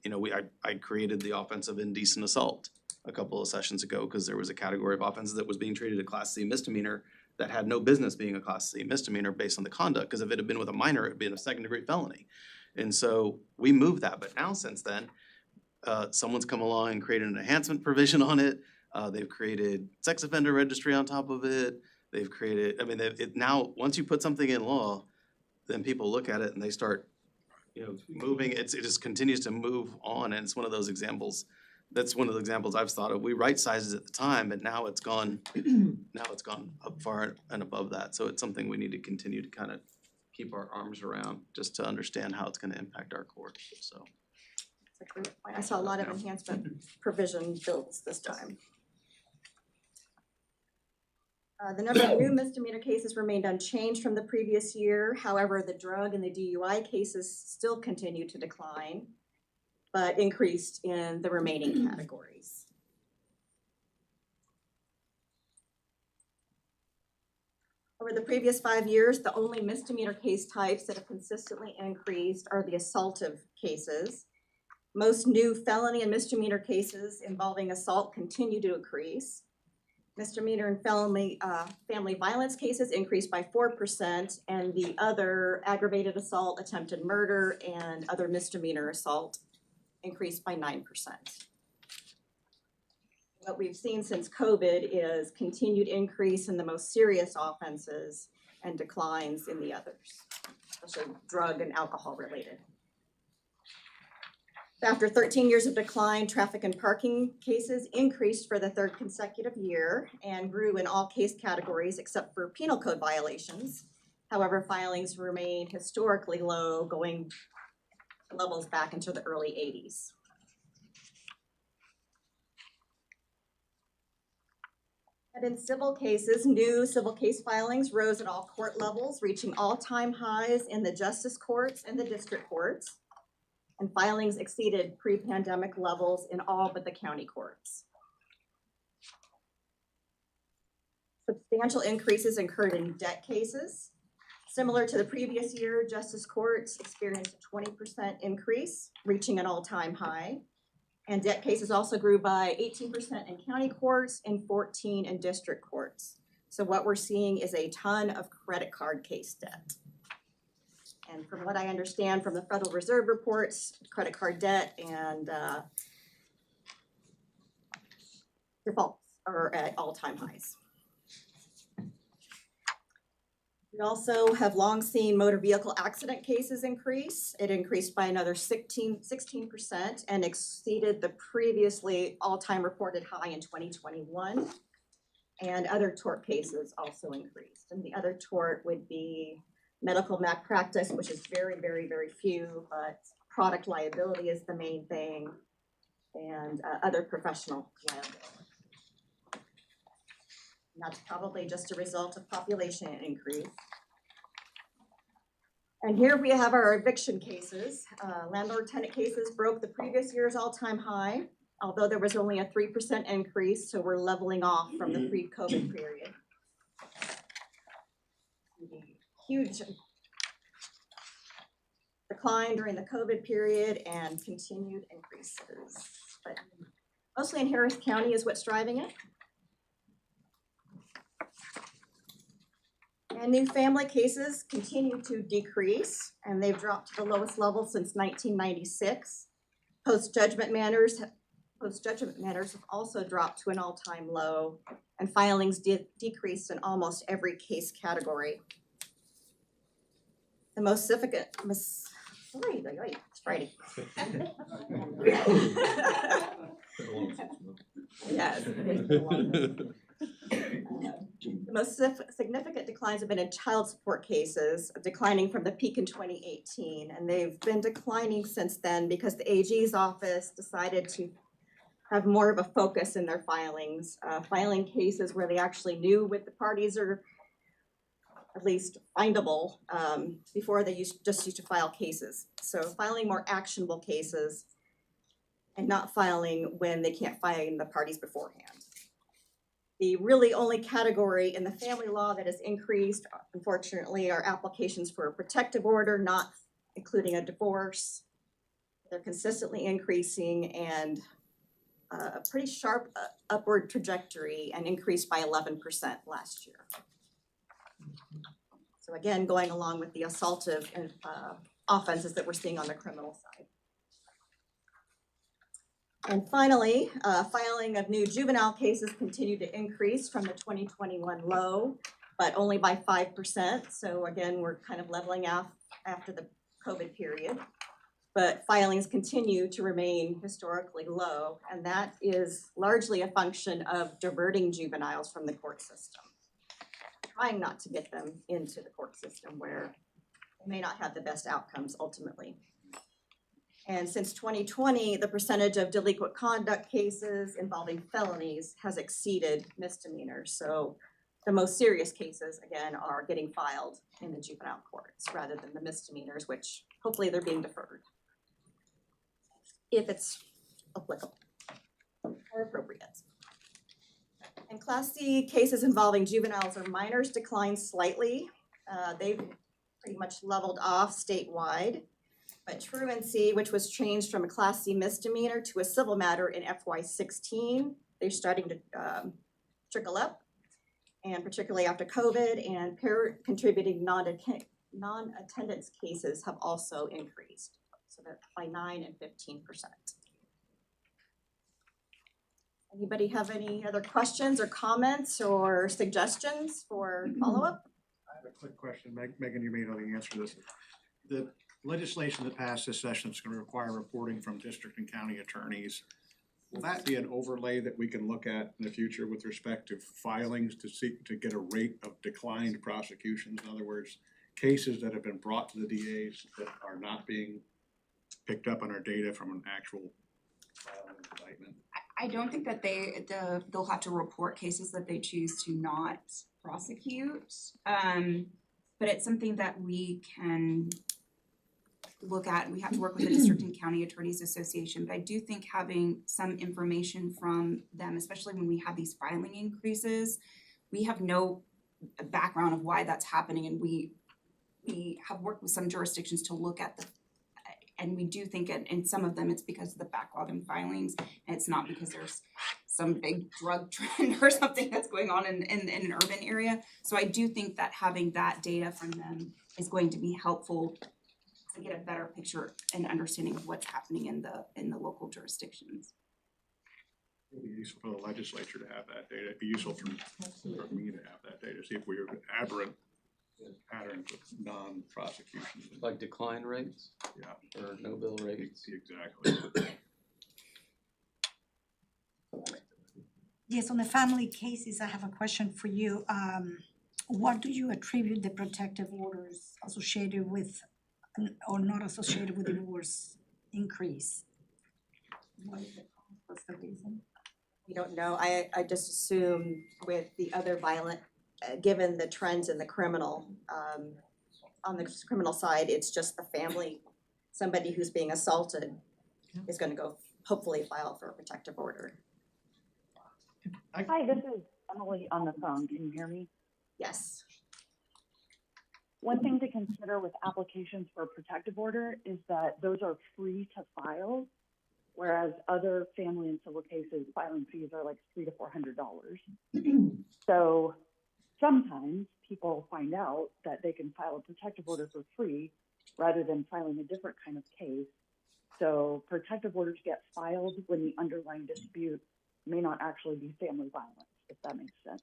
You know, I created the offense of indecent assault a couple of sessions ago because there was a category of offenses that was being treated a Class C misdemeanor that had no business being a Class C misdemeanor based on the conduct, because if it had been with a minor, it'd been a second-degree felony. And so we moved that, but now since then, someone's come along and created an enhancement provision on it. They've created sex offender registry on top of it. They've created, I mean, now, once you put something in law, then people look at it and they start, you know, moving. It just continues to move on, and it's one of those examples. That's one of the examples I've thought of. We right sized it at the time, but now it's gone. Now it's gone up far and above that. So it's something we need to continue to kind of keep our arms around, just to understand how it's going to impact our courts. So It's a great point. I saw a lot of enhancement provision bills this time. The number of new misdemeanor cases remained unchanged from the previous year. However, the drug and the DUI cases still continue to decline, but increased in the remaining categories. Over the previous 5 years, the only misdemeanor case types that have consistently increased are the assaultive cases. Most new felony and misdemeanor cases involving assault continue to increase. Misdemeanor and family violence cases increased by 4%, and the other aggravated assault, attempted murder, and other misdemeanor assault increased by 9%. What we've seen since COVID is continued increase in the most serious offenses and declines in the others, especially drug and alcohol related. After 13 years of decline, traffic and parking cases increased for the third consecutive year and grew in all case categories except for penal code violations. However, filings remain historically low, going levels back into the early 80s. And in civil cases, new civil case filings rose at all court levels, reaching all-time highs in the justice courts and the district courts. And filings exceeded pre-pandemic levels in all but the county courts. Substantial increases occurred in debt cases. Similar to the previous year, justice courts experienced a 20% increase, reaching an all-time high. And debt cases also grew by 18% in county courts and 14% in district courts. So what we're seeing is a ton of credit card case debt. And from what I understand from the Federal Reserve reports, credit card debt and defaults are at all-time highs. We also have long seen motor vehicle accident cases increase. It increased by another 16% and exceeded the previously all-time reported high in 2021. And other tort cases also increased. And the other tort would be medical malpractice, which is very, very, very few, but product liability is the main thing, and other professional liability. And that's probably just a result of population increase. And here we have our eviction cases. Landlord-tenant cases broke the previous year's all-time high, although there was only a 3% increase, so we're leveling off from the pre-COVID period. Huge decline during the COVID period and continued increases. But mostly in Harris County is what's driving it. And new family cases continue to decrease, and they've dropped to the lowest level since 1996. Post-judgment matters have also dropped to an all-time low, and filings decreased in almost every case category. The most significant, it's Friday. Yes. The most significant declines have been in child support cases, declining from the peak in 2018, and they've been declining since then because the AG's office decided to have more of a focus in their filings, filing cases where they actually knew what the parties are at least findable. Before they just used to file cases. So filing more actionable cases and not filing when they can't find the parties beforehand. The really only category in the family law that has increased, unfortunately, are applications for a protective order, not including a divorce. They're consistently increasing and a pretty sharp upward trajectory, and increased by 11% last year. So again, going along with the assaultive offenses that we're seeing on the criminal side. And finally, filing of new juvenile cases continue to increase from the 2021 low, but only by 5%. So again, we're kind of leveling out after the COVID period. But filings continue to remain historically low, and that is largely a function of diverting juveniles from the court system. Trying not to get them into the court system where they may not have the best outcomes ultimately. And since 2020, the percentage of delinquent conduct cases involving felonies has exceeded misdemeanors. So the most serious cases, again, are getting filed in the juvenile courts rather than the misdemeanors, which hopefully they're being deferred, if it's applicable or appropriate. And Class C cases involving juveniles or minors declined slightly. They've pretty much leveled off statewide. But truancy, which was changed from a Class C misdemeanor to a civil matter in FY16, they're starting to trickle up. And particularly after COVID, and parent contributing non-attendance cases have also increased, so that by 9 and 15%. Anybody have any other questions or comments or suggestions for follow-up? I have a quick question. Megan, you may know the answer to this. The legislation that passed this session is gonna require reporting from district and county attorneys. Will that be an overlay that we can look at in the future with respect to filings to get a rate of declined prosecutions? In other words, cases that have been brought to the DAs that are not being picked up on our data from an actual filing indictment? I don't think that they'll have to report cases that they choose to not prosecute. But it's something that we can look at. We have to work with the District and County Attorneys Association, but I do think having some information from them, especially when we have these filing increases, we have no background of why that's happening, and we have worked with some jurisdictions to look at and we do think in some of them it's because of the backlog in filings, and it's not because there's some big drug trend or something that's going on in an urban area. So I do think that having that data from them is going to be helpful to get a better picture and understanding of what's happening in the local jurisdictions. It'd be useful for the legislature to have that data. It'd be useful for me to have that data, see if we are aberrant patterns of non-prosecutions. Like decline rates Yeah, or no bill rates? exactly. Yes, on the family cases, I have a question for you. What do you attribute the protective orders associated with or not associated with divorce increase? What is it? What's the reason? We don't know. I just assume with the other violent, given the trends in the criminal, on the criminal side, it's just the family, somebody who's being assaulted is gonna go hopefully file for a protective order. Hi, this is Emily on the phone. Can you hear me? Yes. One thing to consider with applications for a protective order is that those are free to file, whereas other family and civil cases, filing fees are like $300 to $400. So sometimes people find out that they can file a protective order for free rather than filing a different kind of case. So protective orders get filed when the underlying dispute may not actually be family violence, if that makes sense.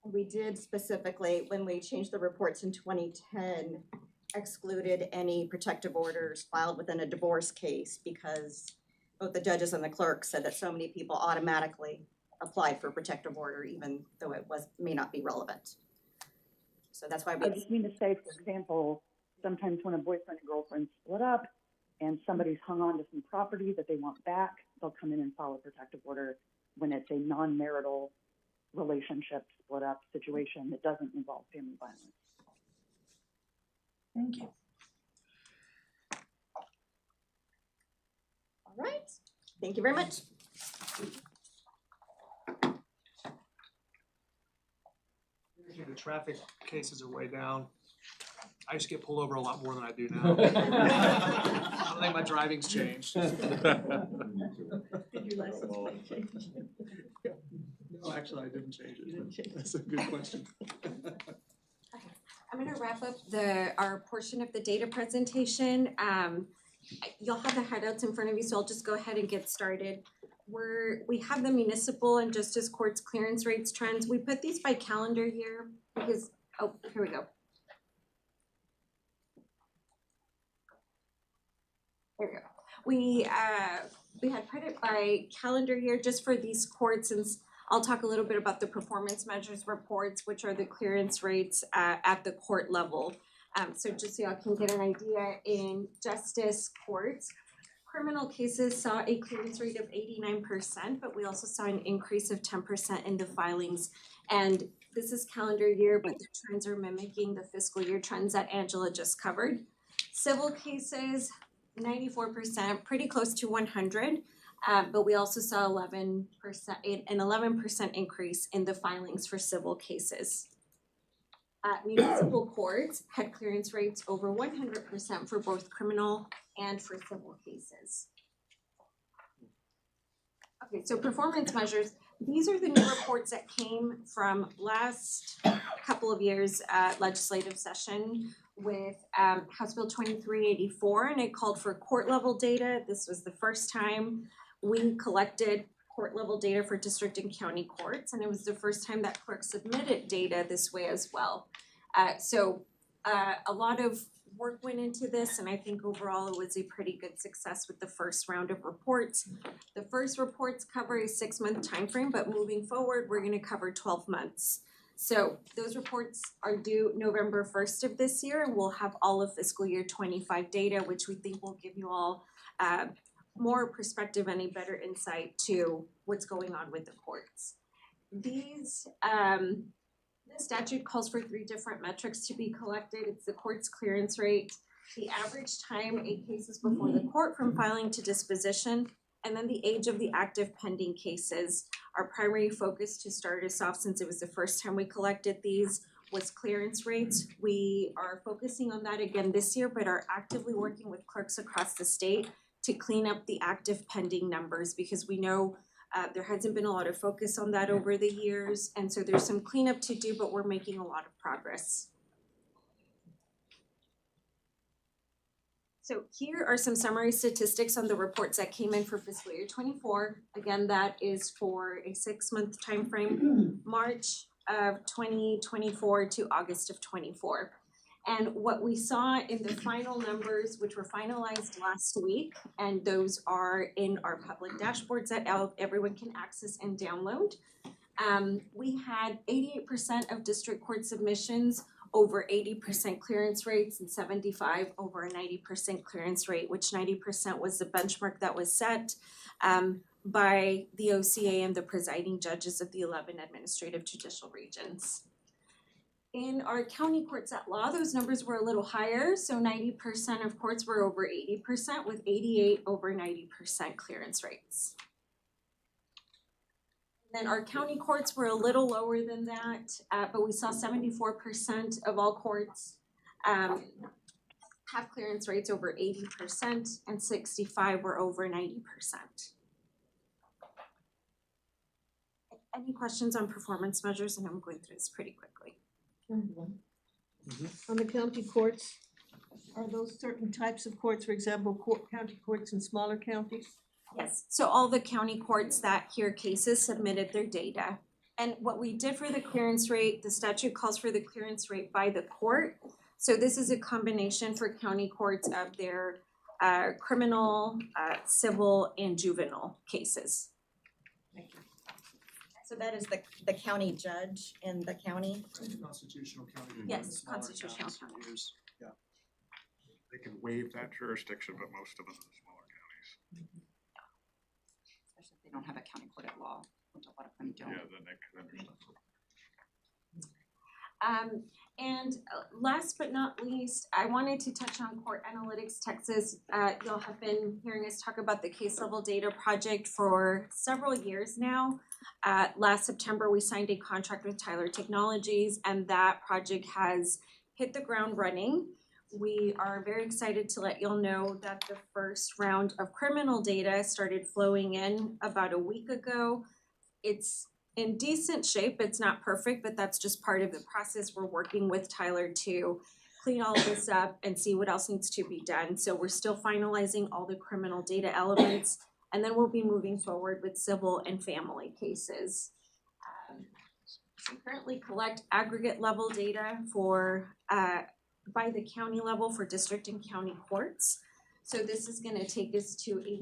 We did specifically, when we changed the reports in 2010, excluded any protective orders filed within a divorce case because both the judges and the clerk said that so many people automatically applied for a protective order even though it may not be relevant. So that's why I just mean to say, for example, sometimes when a boyfriend and girlfriend split up and somebody's hung on to some property that they want back, they'll come in and file a protective order when it's a non-marital relationship split up situation that doesn't involve family violence. Thank you. All right. Thank you very much. The traffic cases are way down. I just get pulled over a lot more than I do now. I don't think my driving's changed. Did your license plate change? No, actually, I didn't change You didn't change it. That's a good question. I'm gonna wrap up our portion of the data presentation. You'll have the handouts in front of you, so I'll just go ahead and get started. We have the municipal and justice courts clearance rates trends. We put these by calendar year because, oh, here we go. There we go. We had put it by calendar year just for these courts, and I'll talk a little bit about the performance measures reports, which are the clearance rates at the court level. So just so y'all can get an idea, in justice courts, criminal cases saw a clearance rate of 89%, but we also saw an increase of 10% in the filings. And this is calendar year, but the trends are mimicking the fiscal year trends that Angela just covered. Civil cases, 94%, pretty close to 100. But we also saw 11%, an 11% increase in the filings for civil cases. Municipal courts had clearance rates over 100% for both criminal and for civil cases. Okay, so performance measures. These are the new reports that came from last couple of years legislative session with House Bill 2384, and it called for court level data. This was the first time we collected court level data for district and county courts, and it was the first time that clerks submitted data this way as well. So a lot of work went into this, and I think overall it was a pretty good success with the first round of reports. The first reports cover a 6-month timeframe, but moving forward, we're gonna cover 12 months. So those reports are due November 1st of this year, and we'll have all of fiscal year 25 data, which we think will give you all more perspective and a better insight to what's going on with the courts. These, the statute calls for 3 different metrics to be collected. It's the court's clearance rate, the average time a case is before the court from filing to disposition, and then the age of the active pending cases. Our primary focus to start us off, since it was the first time we collected these, was clearance rates. We are focusing on that again this year, but are actively working with clerks across the state to clean up the active pending numbers, because we know there hasn't been a lot of focus on that over the years, and so there's some cleanup to do, but we're making a lot of progress. So here are some summary statistics on the reports that came in for fiscal year 24. Again, that is for a 6-month timeframe, March of 2024 to August of 24. And what we saw in the final numbers, which were finalized last week, and those are in our public dashboards that everyone can access and download. We had 88% of district court submissions over 80% clearance rates, and 75 over a 90% clearance rate, which 90% was the benchmark that was set by the OCA and the presiding judges of the 11 administrative judicial regions. In our county courts at law, those numbers were a little higher, so 90% of courts were over 80%, with 88 over 90% clearance rates. Then our county courts were a little lower than that, but we saw 74% of all courts have clearance rates over 80%, and 65 were over 90%. Any questions on performance measures? And I'm going through this pretty quickly. On the county courts, are those certain types of courts, for example, county courts in smaller counties? Yes, so all the county courts that hear cases submitted their data. And what we did for the clearance rate, the statute calls for the clearance rate by the court. So this is a combination for county courts of their criminal, civil, and juvenile cases. So that is the county judge in the county? Constitutional county. Yes, smaller constitutional counties for years. Yeah. They can waive that jurisdiction, but most of them are the smaller counties. Especially if they don't have a county court at law, which a lot of them don't. Yeah, then they're stuck. And last but not least, I wanted to touch on Court Analytics Texas. Y'all have been hearing us talk about the case level data project for several years now. Last September, we signed a contract with Tyler Technologies, and that project has hit the ground running. We are very excited to let y'all know that the first round of criminal data started flowing in about a week ago. It's in decent shape. It's not perfect, but that's just part of the process. We're working with Tyler to clean all of this up and see what else needs to be done. So we're still finalizing all the criminal data elements, and then we'll be moving forward with civil and family cases. We currently collect aggregate level data for by the county level for district and county courts. So this is going to take us to a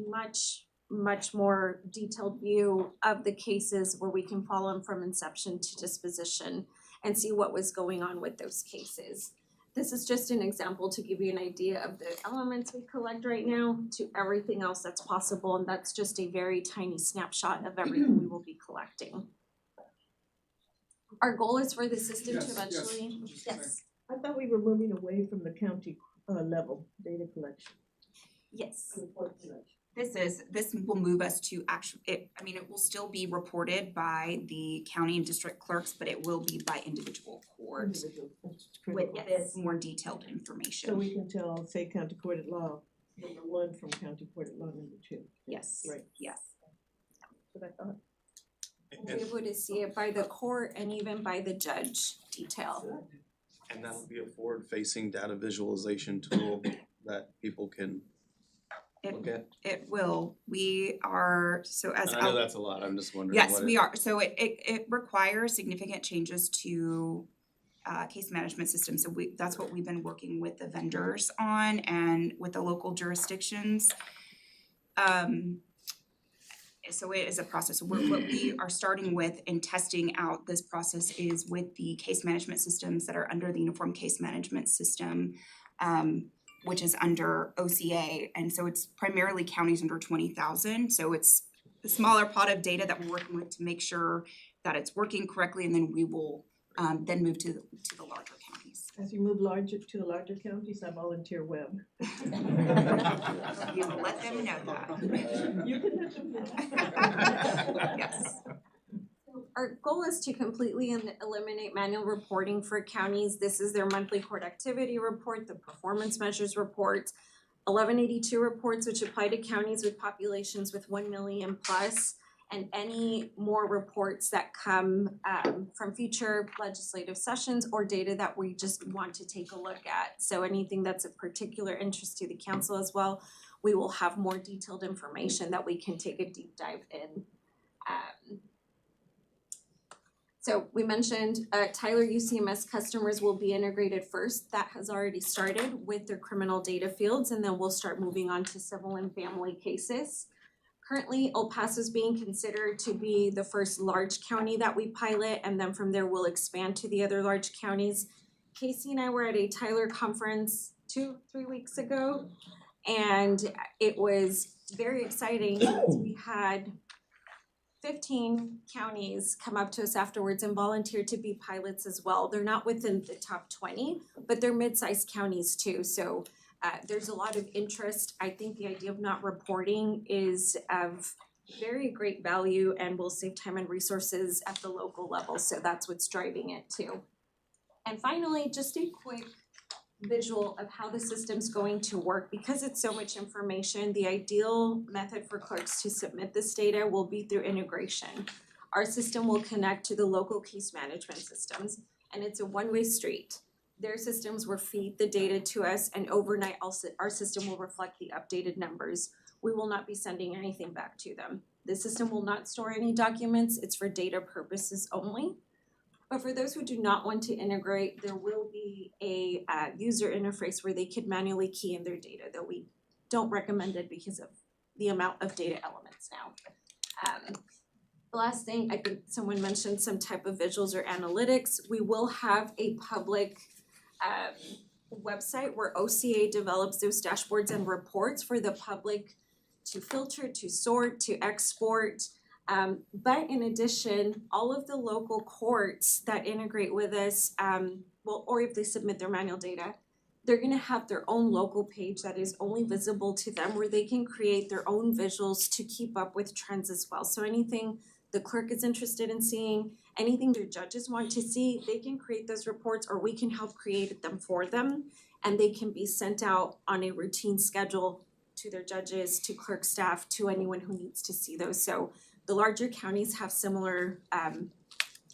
much more detailed view of the cases where we can follow them from inception to disposition and see what was going on with those cases. This is just an example to give you an idea of the elements we collect right now to everything else that's possible, and that's just a very tiny snapshot of everything we will be collecting. Our goal is for the system to eventually, yes, I thought we were moving away from the county level data collection. yes. Report collection. This will move us to it will still be reported by the county and district clerks, but it will be by individual court Individual, that's with critical. more detailed So information. we can tell, say, county court at law, number 1 from county court at law number 2. Yes, Right. yes. That's what I thought. We'll be able to see it by the court and even by the judge detail. And that'll be a forward-facing data visualization tool that people can look at. It will. We are, so as. And I know that's a lot, I'm just wondering Yes, what we are. So it requires significant changes to case management systems. So that's what we've been working with the vendors on and with the local jurisdictions. So it is a process. So what we are starting with and testing out this process is with the case management systems that are under the Uniform Case Management System, which is under OCA. And so it's primarily counties under 20,000. So it's a smaller pot of data that we're working with to make sure that it's working correctly, and then we will then move to the larger counties. As you move to larger counties, I volunteer web. You will let them know that. You can let them know. Yes. Our goal is to completely eliminate manual reporting for counties. This is their monthly court activity report, the performance measures reports, 1182 reports, which apply to counties with populations with 1 million plus, and any more reports that come from future legislative sessions or data that we just want to take a look at. So anything that's of particular interest to the council as well, we will have more detailed information that we can take a deep dive in. So we mentioned Tyler UCMS customers will be integrated first. That has already started with their criminal data fields, and then we'll start moving on to civil and family cases. Currently, El Paso is being considered to be the first large county that we pilot, and then from there we'll expand to the other large counties. Casey and I were at a Tyler conference 2-3 weeks ago, and it was very exciting because we had 15 counties come up to us afterwards and volunteer to be pilots as well. They're not within the top 20, but they're mid-sized counties too. So there's a lot of interest. I think the idea of not reporting is of very great value and will save time and resources at the local level. So that's what's driving it too. And finally, just a quick visual of how the system's going to work. Because it's so much information, the ideal method for clerks to submit this data will be through integration. Our system will connect to the local case management systems, and it's a one-way street. Their systems will feed the data to us, and overnight also our system will reflect the updated numbers. We will not be sending anything back to them. The system will not store any documents. It's for data purposes only. But for those who do not want to integrate, there will be a user interface where they could manually key in their data, though we don't recommend it because of the amount of data elements now. The last thing, I think someone mentioned some type of visuals or analytics. We will have a public website where OCA develops those dashboards and reports for the public to filter, to sort, to export. But in addition, all of the local courts that integrate with us, or if they submit their manual data, they're gonna have their own local page that is only visible to them where they can create their own visuals to keep up with trends as well. So anything the clerk is interested in seeing, anything their judges want to see, they can create those reports or we can help create them for them. And they can be sent out on a routine schedule to their judges, to clerk staff, to anyone who needs to see those. So the larger counties have similar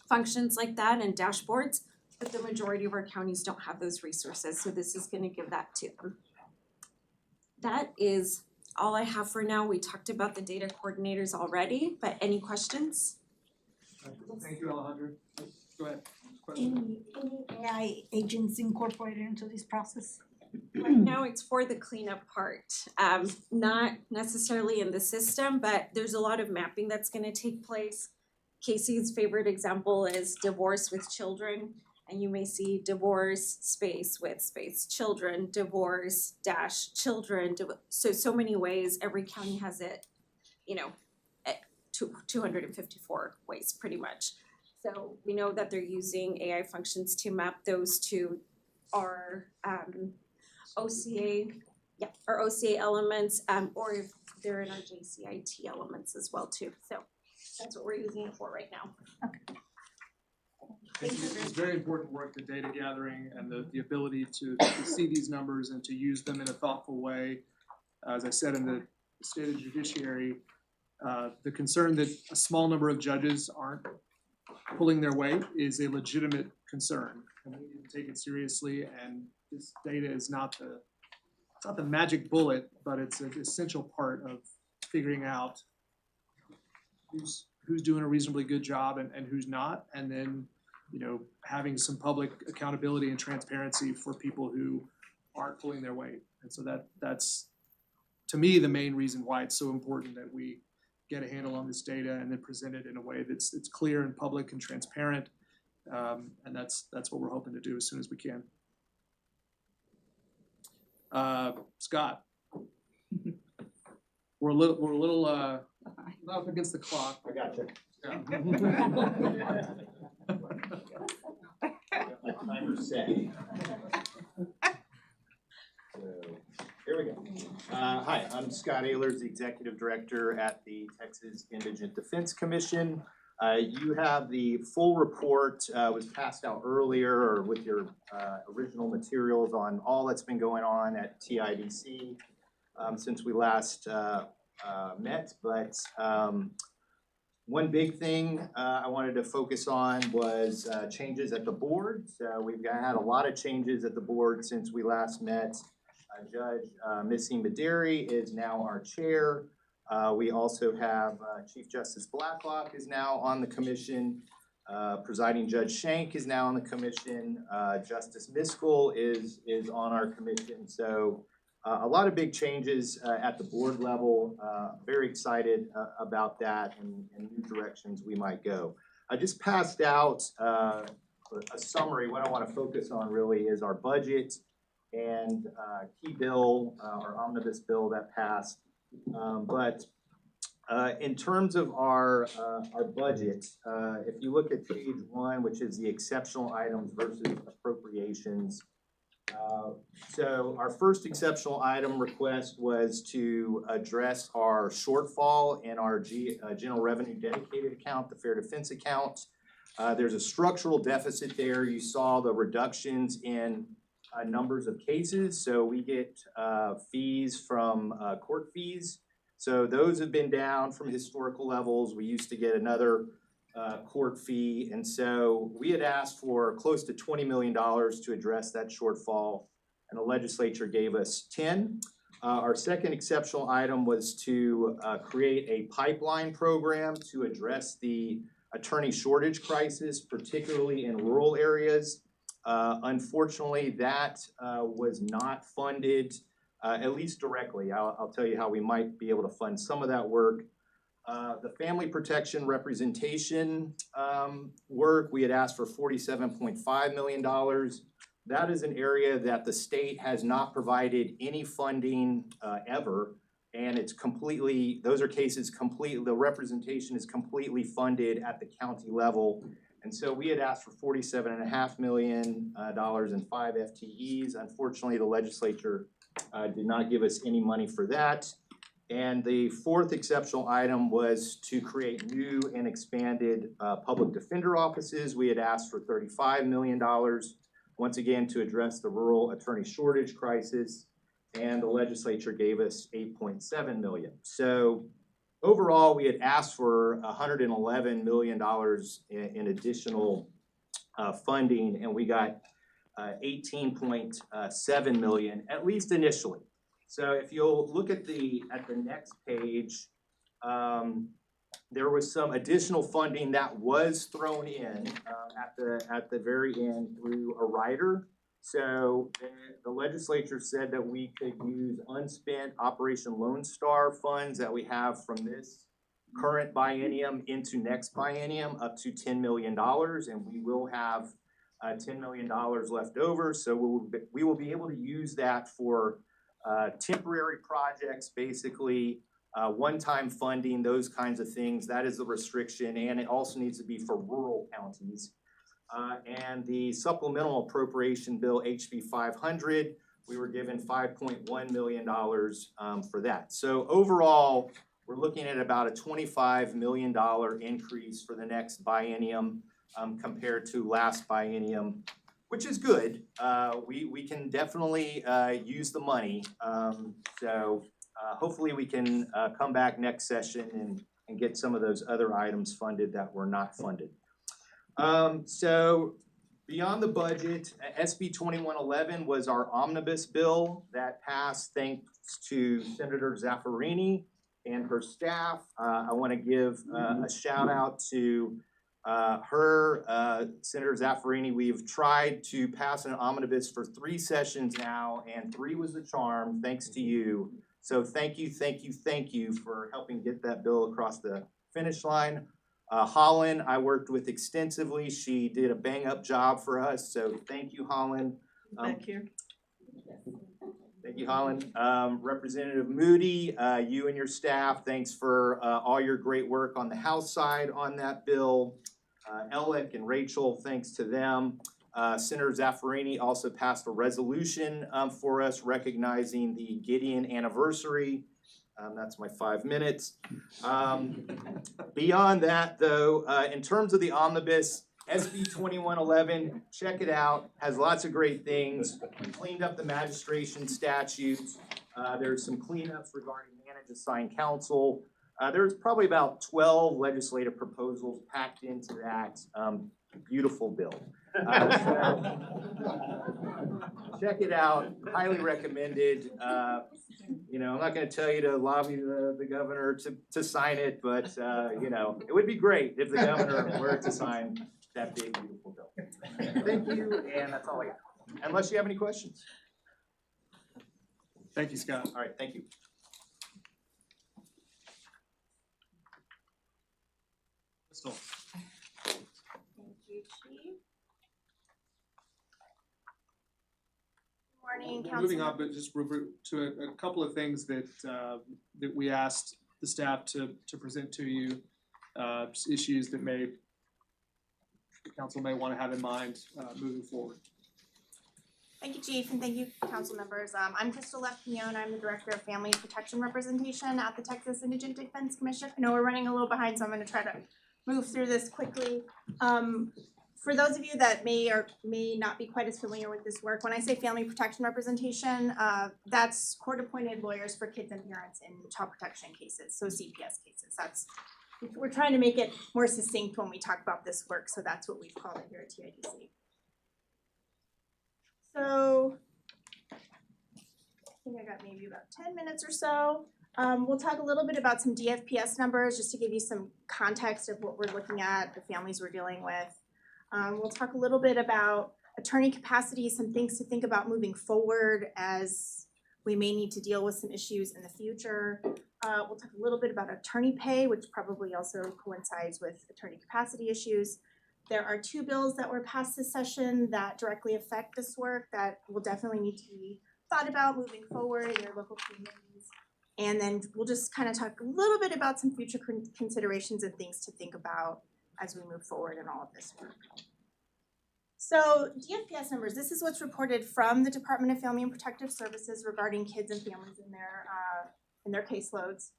functions like that and dashboards, but the majority of our counties don't have those resources. So this is gonna give that to them. That is all I have for now. We talked about the data coordinators already, but any questions? Thank you, Alejandra. Go ahead. Question? Any AI agents incorporated into this process? Right now it's for the cleanup part, not necessarily in the system, but there's a lot of mapping that's gonna take place. Casey's favorite example is divorce with children. And you may see divorce space with space children, divorce dash children, so many ways. Every county has it, at 254 ways pretty much. So we know that they're using AI functions to map those to our OCA, our OCA elements, or if they're in our JCIT elements as well too. So that's what we're using it for right now. It's very important work, the data gathering and the ability to see these numbers and to use them in a thoughtful way. As I said in the state of the judiciary, the concern that a small number of judges aren't pulling their weight is a legitimate concern. And we need to take it seriously, and this data is not the magic bullet, but it's an essential part of figuring out who's doing a reasonably good job and who's not, and then having some public accountability and transparency for people who aren't pulling their weight. And so that's to me the main reason why it's so important that we get a handle on this data and then present it in a way that's clear and public and transparent. And that's what we're hoping to do as soon as we can. Scott, we're a little up against the clock. I got you. Yeah. My timer set. So, here we go. Hi, I'm Scott Ehlers, the Executive Director at the Texas Indigent Defense Commission. You have the full report, was passed out earlier or with your original materials on all that's been going on at TIDC since we last met. But one big thing I wanted to focus on was changes at the board. So we've had a lot of changes at the board since we last met. Judge Missy Maderi is now our chair. We also have Chief Justice Blacklock is now on the commission. Presiding Judge Shank is now on the commission. Justice Miskell is on our commission. So a lot of big changes at the board level. Very excited about that and new directions we might go. I just passed out a summary. What I want to focus on really is our budget and key bill, our omnibus bill that passed. But in terms of our budget, if you look at page 1, which is the exceptional items versus appropriations. So our first exceptional item request was to address our shortfall in our general revenue dedicated account, the fair defense account. There's a structural deficit there. You saw the reductions in numbers of cases. So we get fees from court fees. So those have been down from historical levels. We used to get another court fee. And so we had asked for close to $20 million to address that shortfall, and the legislature gave us 10. Our second exceptional item was to create a pipeline program to address the attorney shortage crisis, particularly in rural areas. Unfortunately, that was not funded, at least directly. I'll tell you how we might be able to fund some of that work. The family protection representation work, we had asked for $47.5 million. That is an area that the state has not provided any funding ever, and it's completely, those are cases completely, the representation is completely funded at the county level. And so we had asked for $47.5 million and 5 FTEs. Unfortunately, the legislature did not give us any money for that. And the fourth exceptional item was to create new and expanded public defender offices. We had asked for $35 million, once again, to address the rural attorney shortage crisis. And the legislature gave us $8.7 million. So overall, we had asked for $111 million in additional funding, and we got 18.7 million, at least initially. So if you'll look at the next page, there was some additional funding that was thrown in at the very end through a rider. So the legislature said that we could use unspent Operation Lone Star funds that we have from this current biennium into next biennium up to $10 million, and we will have $10 million left over, so we will be able to use that for temporary projects, basically one-time funding, those kinds of things. That is the restriction, and it also needs to be for rural counties. And the supplemental appropriation bill, HB 500, we were given $5.1 million for that. So overall, we're looking at about a $25 million increase for the next biennium compared to last biennium, which is good. We can definitely use the money. So hopefully we can come back next session and get some of those other items funded that were not funded. So beyond the budget, SB 2111 was our omnibus bill that passed thanks to Senator Zaffarini and her staff. I want to give a shout out to her, Senator Zaffarini. We've tried to pass an omnibus for 3 sessions now, and 3 was the charm, thanks to you. So thank you for helping get that bill across the finish line. Holland, I worked with extensively. She did a bang-up job for us, so thank you, Holland. Back here. Thank you, Holland. Representative Moody, you and your staff, thanks for all your great work on the House side on that bill. Ellick and Rachel, thanks to them. Senator Zaffarini also passed a resolution for us recognizing the Gideon anniversary. That's my 5 minutes. Beyond that, though, in terms of the omnibus, SB 2111, check it out, has lots of great things. We cleaned up the magistration statutes. There's some cleanups regarding managed assigned counsel. There's probably about 12 legislative proposals packed into that beautiful bill. Check it out, highly recommended. You know, I'm not going to tell you to lobby the governor to sign it, but you know, it would be great if the governor were to sign that big, beautiful bill. Thank you, and that's all I got. Unless you have any questions. Thank you, Scott. All right, thank you. Crystal. Thank you, Chief. Morning, Council. Moving on, but just to a couple of things that that we asked the staff to present to you, just issues that the council may want to have in mind moving forward. Thank you, Chief, and thank you, council members. I'm Crystal Lefpione. I'm the Director of Family Protection Representation at the Texas Indigent Defense Commission. I know we're running a little behind, so I'm going to try to move through this quickly. For those of you that may or may not be quite as familiar with this work, when I say family protection representation, that's court-appointed lawyers for kids and parents in child protection cases, so CPS cases. We're trying to make it more succinct when we talk about this work, so that's what we call it here at TIDC. So I think I got maybe about 10 minutes or so. We'll talk a little bit about some DFPS numbers just to give you some context of what we're looking at, the families we're dealing with. We'll talk a little bit about attorney capacity, some things to think about moving forward as we may need to deal with some issues in the future. We'll talk a little bit about attorney pay, which probably also coincides with attorney capacity issues. There are 2 bills that were passed this session that directly affect this work that will definitely need to be thought about moving forward in your local communities. And then we'll just kind of talk a little bit about some future considerations and things to think about as we move forward in all of this work. So DFPS numbers, this is what's reported from the Department of Family and Protective Services regarding kids and families in their caseloads.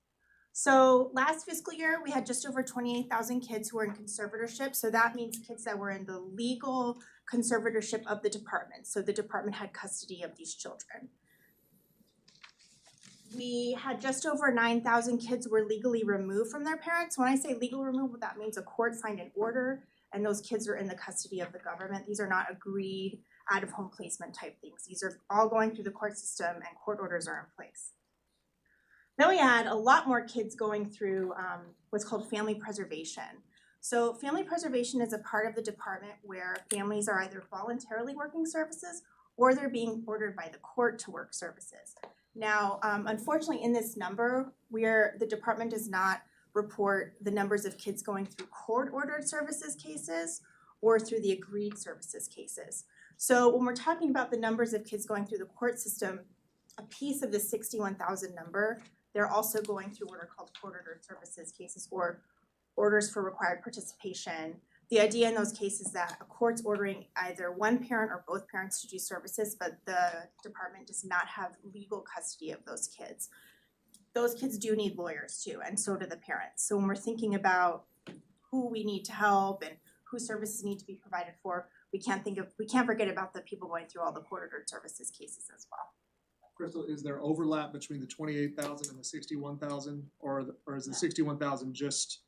So last fiscal year, we had just over 28,000 kids who were in conservatorship. So that means kids that were in the legal conservatorship of the department. So the department had custody of these children. We had just over 9,000 kids who were legally removed from their parents. When I say legal removal, that means a court signed an order and those kids are in the custody of the government. These are not agreed out-of-home placement type things. These are all going through the court system and court orders are in place. Then we had a lot more kids going through what's called family preservation. So family preservation is a part of the department where families are either voluntarily working services or they're being ordered by the court to work services. Now, unfortunately, in this number, the department does not report the numbers of kids going through court-ordered services cases or through the agreed services cases. So when we're talking about the numbers of kids going through the court system, a piece of the 61,000 number, they're also going through what are called court-ordered services cases or orders for required participation. The idea in those cases that a court's ordering either one parent or both parents to do services, but the department does not have legal custody of those kids. Those kids do need lawyers too, and so do the parents. So when we're thinking about who we need to help and who services need to be provided for, we can't forget about the people going through all the court-ordered services cases as well. Crystal, is there overlap between the 28,000 and the 61,000, or is the 61,000 just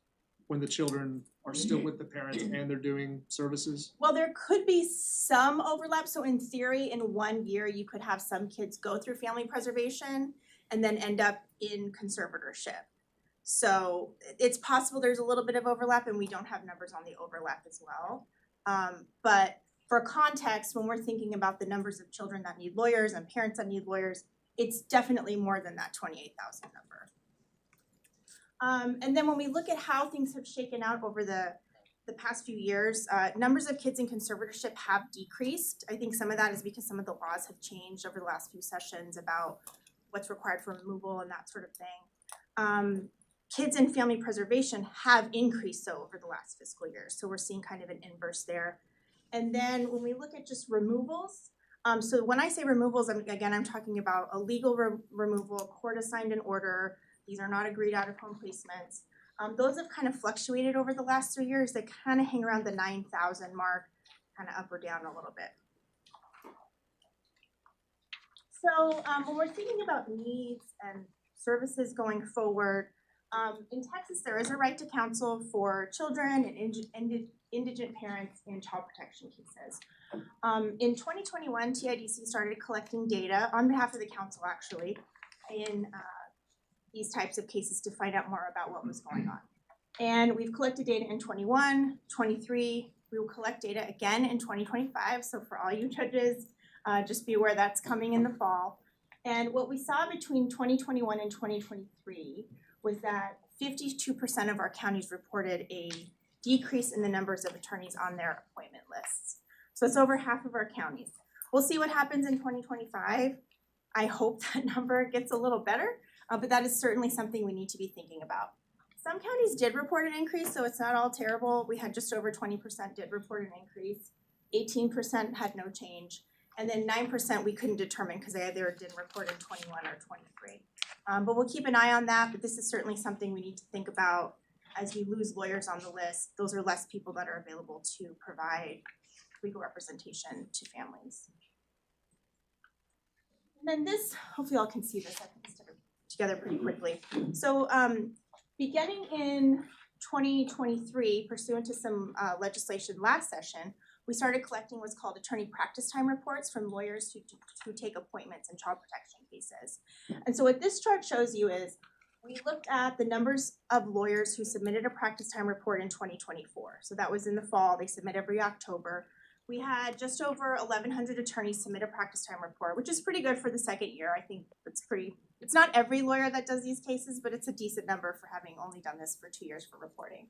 when the children are still with the parents and they're doing services? Well, there could be some overlap. So in theory, in 1 year, you could have some kids go through family preservation and then end up in conservatorship. So it's possible there's a little bit of overlap, and we don't have numbers on the overlap as well. But for context, when we're thinking about the numbers of children that need lawyers and parents that need lawyers, it's definitely more than that 28,000 number. And then when we look at how things have shaken out over the past few years, numbers of kids in conservatorship have decreased. I think some of that is because some of the laws have changed over the last few sessions about what's required for removal and that sort of thing. Kids in family preservation have increased so over the last fiscal year. So we're seeing kind of an inverse there. And then when we look at just removals, so when I say removals, I'm talking about a legal removal, court assigned an order. These are not agreed out-of-home placements. Those have kind of fluctuated over the last 3 years. They kind of hang around the 9,000 mark, kind of up or down a little bit. So when we're thinking about needs and services going forward, in Texas, there is a right to counsel for children and indigent parents in child protection cases. In 2021, TIDC started collecting data on behalf of the council, actually, in these types of cases to find out more about what was going on. And we've collected data in 21, 23. We will collect data again in 2025. So for all you judges, just be aware that's coming in the fall. And what we saw between 2021 and 2023 was that 52% of our counties reported a decrease in the numbers of attorneys on their appointment lists. So it's over half of our counties. We'll see what happens in 2025. I hope that number gets a little better, but that is certainly something we need to be thinking about. Some counties did report an increase, so it's not all terrible. We had just over 20% did report an increase. 18% had no change. And then 9% we couldn't determine because they either didn't report in 21 or 23. But we'll keep an eye on that, but this is certainly something we need to think about as we lose lawyers on the list. Those are less people that are available to provide legal representation to families. And then this, hopefully y'all can see this, I put this together pretty quickly. So beginning in 2023, pursuant to some legislation last session, we started collecting what's called attorney practice time reports from lawyers who take appointments in child protection cases. And so what this chart shows you is we looked at the numbers of lawyers who submitted a practice time report in 2024. So that was in the fall. They submit every October. We had just over 1,100 attorneys submit a practice time report, which is pretty good for the second year. I think it's not every lawyer that does these cases, but it's a decent number for having only done this for 2 years for reporting.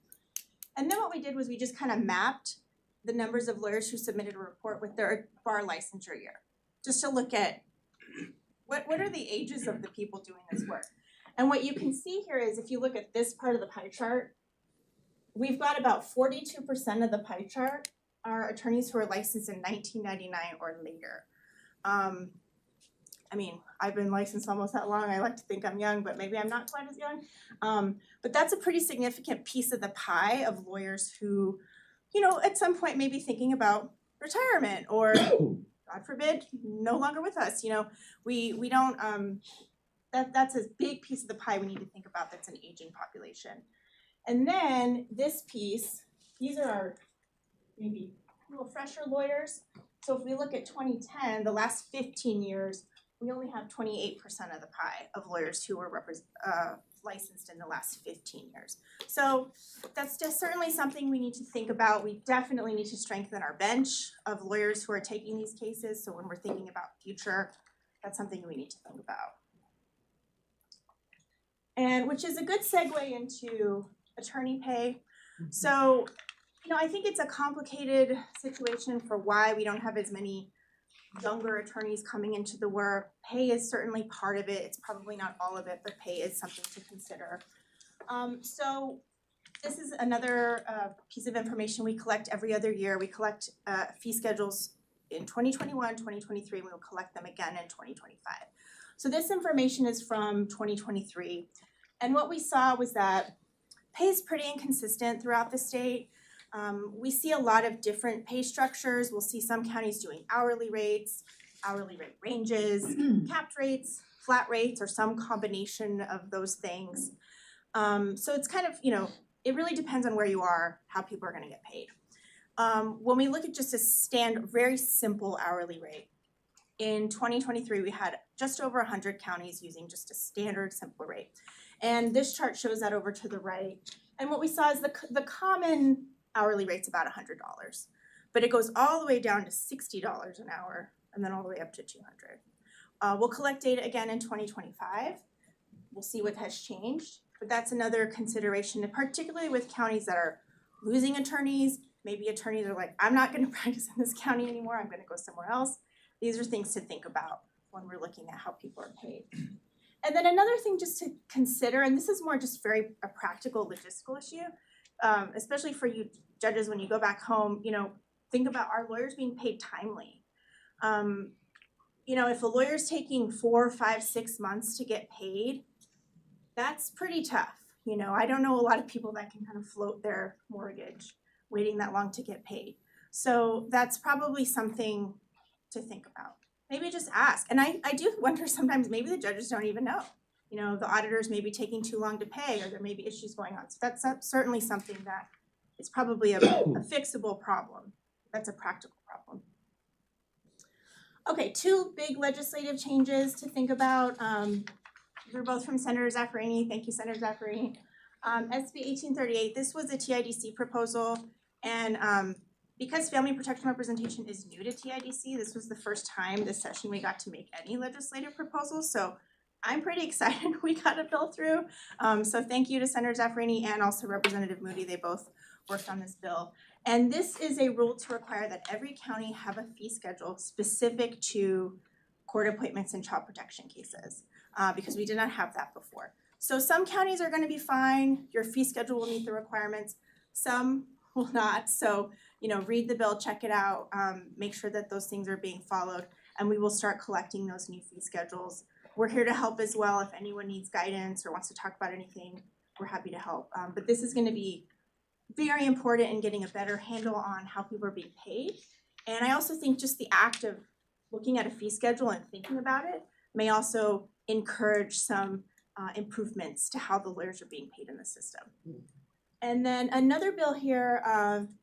And then what we did was we just kind of mapped the numbers of lawyers who submitted a report with their bar licensure year, just to look at what are the ages of the people doing this work. And what you can see here is if you look at this part of the pie chart, we've got about 42% of the pie chart are attorneys who are licensed in 1999 or later. I mean, I've been licensed almost that long. I like to think I'm young, but maybe I'm not quite as young. But that's a pretty significant piece of the pie of lawyers who, you know, at some point maybe thinking about retirement or, God forbid, no longer with us. You know, we don't, that's a big piece of the pie we need to think about that's an aging population. And then this piece, these are our maybe a little fresher lawyers. So if we look at 2010, the last 15 years, we only have 28% of the pie of lawyers who were licensed in the last 15 years. So that's just certainly something we need to think about. We definitely need to strengthen our bench of lawyers who are taking these cases. So when we're thinking about future, that's something we need to think about. And which is a good segue into attorney pay. So I think it's a complicated situation for why we don't have as many younger attorneys coming into the work. Pay is certainly part of it. It's probably not all of it, but pay is something to consider. So this is another piece of information we collect every other year. We collect fee schedules in 2021, 2023, and we will collect them again in 2025. So this information is from 2023. And what we saw was that pay is pretty inconsistent throughout the state. We see a lot of different pay structures. We'll see some counties doing hourly rate ranges, capped rates, flat rates, or some combination of those things. So it's kind of, it really depends on where you are, how people are gonna get paid. When we look at just a very simple hourly rate, in 2023, we had just over 100 counties using just a standard simple rate. And this chart shows that over to the right. And what we saw is the common hourly rate's about $100, but it goes all the way down to $60 an hour and then all the way up to $200. We'll collect data again in 2025. We'll see what has changed, but that's another consideration, particularly with counties that are losing attorneys. Maybe attorneys are like, I'm not gonna practice in this county anymore, I'm gonna go somewhere else. These are things to think about when we're looking at how people are paid. And then another thing just to consider, and this is more just a practical logistical issue, especially for you judges when you go back home, think about our lawyers being paid timely. If a lawyer's taking 4, 5, 6 months to get paid, that's pretty tough. I don't know a lot of people that can kind of float their mortgage waiting that long to get paid. So that's probably something to think about. Maybe just ask. And I do wonder sometimes maybe the judges don't even know. The auditors may be taking too long to pay, or there may be issues going on. So that's certainly something that is probably a fixable problem. That's a practical problem. Okay, 2 big legislative changes to think about. They're both from Senator Zaffarani. Thank you, Senator Zaffarani. SB 1838, this was a TIDC proposal. And because family protection representation is new to TIDC, this was the first time this session we got to make any legislative proposals. So I'm pretty excited we got a bill through. So thank you to Senator Zaffarani and also Representative Moody. They both worked on this bill. And this is a rule to require that every county have a fee schedule specific to court appointments and child protection cases, because we did not have that before. So some counties are gonna be fine. Your fee schedule will meet the requirements. Some will not. So, read the bill, check it out, make sure that those things are being followed, and we will start collecting those new fee schedules. We're here to help as well. If anyone needs guidance or wants to talk about anything, we're happy to help. But this is gonna be very important in getting a better handle on how people are being paid. And I also think just the act of looking at a fee schedule and thinking about it may also encourage some improvements to how the lawyers are being paid in the system. And then another bill here,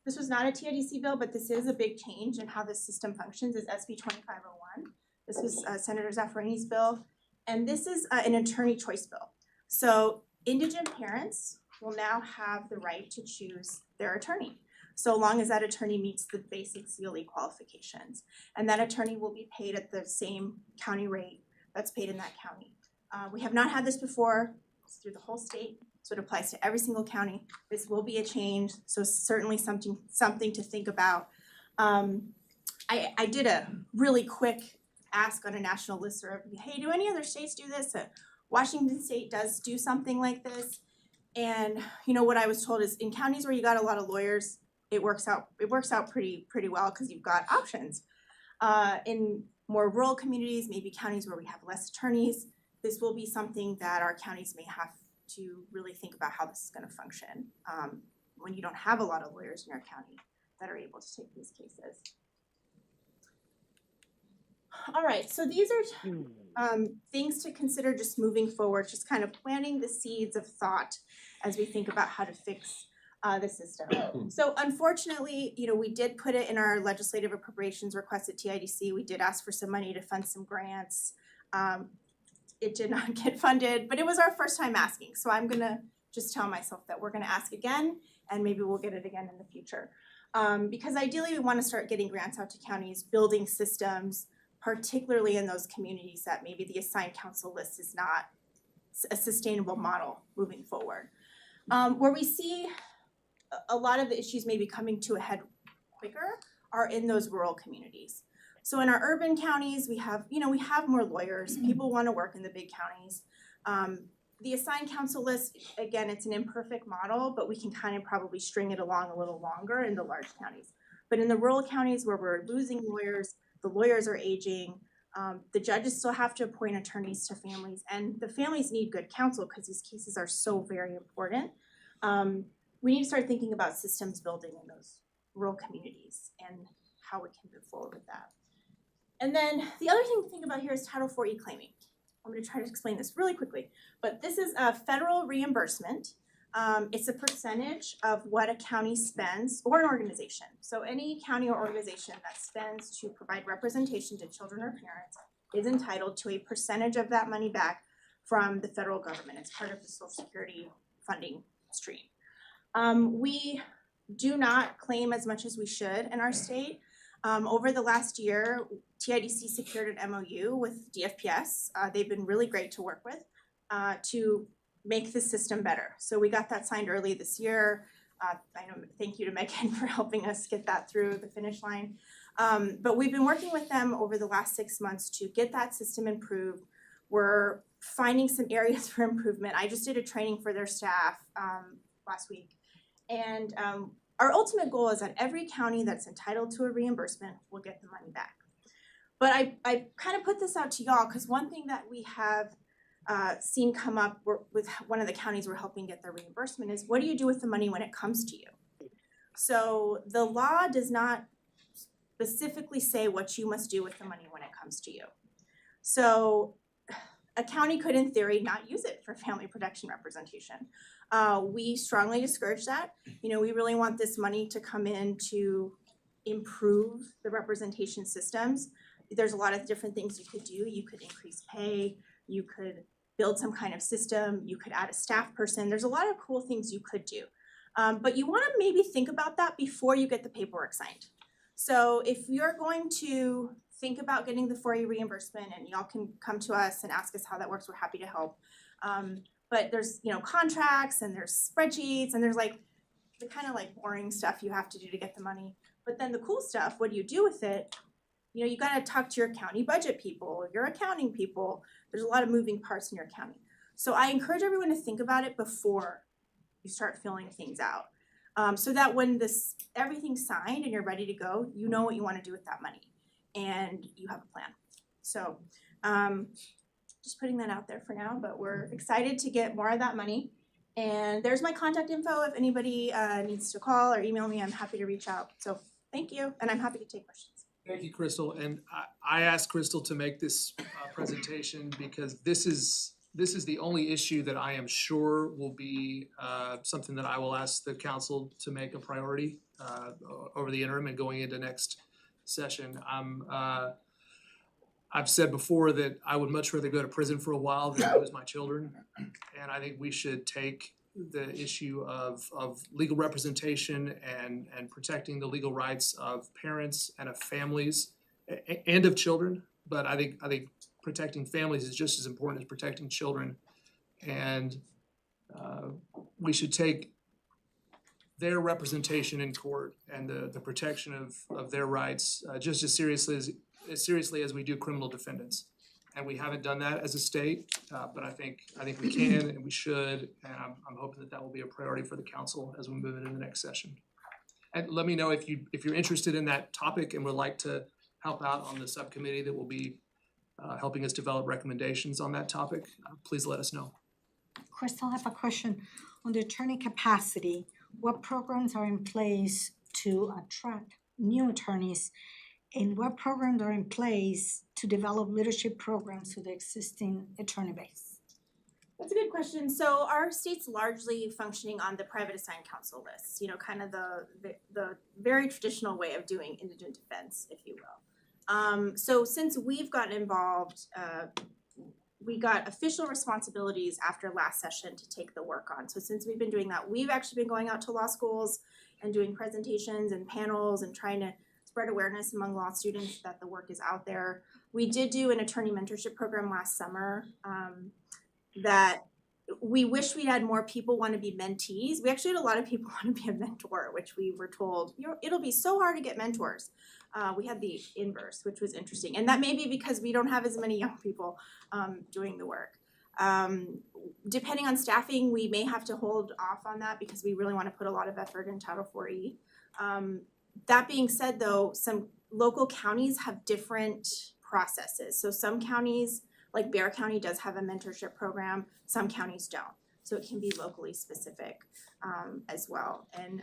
this was not a TIDC bill, but this is a big change in how the system functions, is SB 2501. This was Senator Zaffarani's bill, and this is an attorney choice bill. So indigent parents will now have the right to choose their attorney, so long as that attorney meets the basic CLE qualifications. And that attorney will be paid at the same county rate that's paid in that county. We have not had this before. It's through the whole state. So it applies to every single county. This will be a change, so certainly something to think about. I did a really quick ask on a national listserv. Hey, do any other states do this? Washington State does do something like this, and what I was told is in counties where you got a lot of lawyers, it works out pretty well because you've got options. In more rural communities, maybe counties where we have less attorneys, this will be something that our counties may have to really think about how this is going to function when you don't have a lot of lawyers in your county that are able to take these cases. All right, so these are things to consider just moving forward, just kind of planting the seeds of thought as we think about how to fix the system. So unfortunately, we did put it in our legislative appropriations request at TIDC. We did ask for some money to fund some grants. It did not get funded, but it was our first time asking. So I'm gonna just tell myself that we're gonna ask again, and maybe we'll get it again in the future. Because ideally we wanna start getting grants out to counties, building systems, particularly in those communities that maybe the assigned counsel list is not a sustainable model moving forward. Where we see a lot of the issues maybe coming to a head quicker are in those rural communities. So in our urban counties, we have more lawyers. People want to work in the big counties. The assigned counsel list, again, it's an imperfect model, but we can kind of probably string it along a little longer in the large counties. But in the rural counties where we're losing lawyers, the lawyers are aging, the judges still have to appoint attorneys to families, and the families need good counsel because these cases are so very important. We need to start thinking about systems building in those rural communities and how we can move forward with that. And then the other thing to think about here is Title IV e-claiming. I'm going to try to explain this really quickly, but this is a federal reimbursement. It's a percentage of what a county spends, or an organization. So any county or organization that spends to provide representation to children or parents is entitled to a percentage of that money back from the federal government. It's part of the Social Security funding stream. We do not claim as much as we should in our state. Over the last year, TIDC secured an MOU with DFPS. They've been really great to work with to make the system better. So we got that signed early this year. Thank you to Megan for helping us get that through the finish line. But we've been working with them over the last 6 months to get that system improved. We're finding some areas for improvement. I just did a training for their staff last week. And our ultimate goal is that every county that's entitled to a reimbursement will get the money back. But I kind of put this out to y'all because one thing that we have seen come up with one of the counties we're helping get their reimbursement is, what do you do with the money when it comes to you? So the law does not specifically say what you must do with the money when it comes to you. So a county could, in theory, not use it for family protection representation. We strongly discourage that. We really want this money to come in to improve the representation systems. There's a lot of different things you could do. You could increase pay, you could build some kind of system, you could add a staff person. There's a lot of cool things you could do. But you want to maybe think about that before you get the paperwork signed. So if you're going to think about getting the 4A reimbursement, and y'all can come to us and ask us how that works, we're happy to help. But there's contracts and there's spreadsheets and there's the kind of boring stuff you have to do to get the money. But then the cool stuff, what do you do with it? You got to talk to your county budget people, your accounting people. There's a lot of moving parts in your county. So I encourage everyone to think about it before you start filling things out. So that when everything's signed and you're ready to go, you know what you want to do with that money and you have a plan. So just putting that out there for now, but we're excited to get more of that money. And there's my contact info. If anybody needs to call or email me, I'm happy to reach out. So thank you, and I'm happy to take questions. Thank you, Crystal. And I asked Crystal to make this presentation because this is the only issue that I am sure will be something that I will ask the council to make a priority over the interim and going into next session. I've said before that I would much rather go to prison for a while than lose my children. And I think we should take the issue of legal representation and protecting the legal rights of parents and of families and of children. But I think protecting families is just as important as protecting children. And we should take their representation in court and the protection of their rights just as seriously as we do criminal defendants. And we haven't done that as a state, but I think we can and we should, and I'm hoping that will be a priority for the council as we move into the next session. And let me know if you're interested in that topic and would like to help out on the subcommittee that will be helping us develop recommendations on that topic. Please let us know. Crystal, I have a question on the attorney capacity. What programs are in place to attract new attorneys? And what programs are in place to develop leadership programs to the existing attorney base? That's a good question. So our state's largely functioning on the private assigned counsel list, kind of the very traditional way of doing indigent defense, if you will. So since we've gotten involved, we got official responsibilities after last session to take the work on. So since we've been doing that, we've actually been going out to law schools and doing presentations and panels and trying to spread awareness among law students that the work is out there. We did do an attorney mentorship program last summer that we wish we had more people want to be mentees. We actually had a lot of people want to be a mentor, which we were told, it'll be so hard to get mentors. We had the inverse, which was interesting. And that may be because we don't have as many young people doing the work. Depending on staffing, we may have to hold off on that because we really want to put a lot of effort in Title IV-E. That being said, though, some local counties have different processes. So some counties, like Bear County, does have a mentorship program. Some counties don't. So it can be locally specific as well. And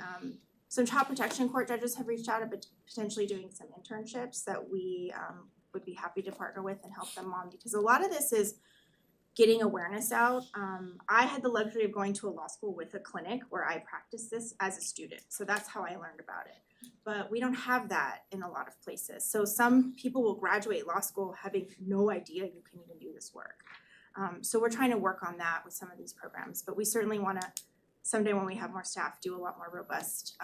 some child protection court judges have reached out about potentially doing some internships that we would be happy to partner with and help them on, because a lot of this is getting awareness out. I had the luxury of going to a law school with a clinic where I practiced this as a student. So that's how I learned about it. But we don't have that in a lot of places. So some people will graduate law school having no idea you can even do this work. So we're trying to work on that with some of these programs. But we certainly want to, someday when we have more staff, do a lot more robust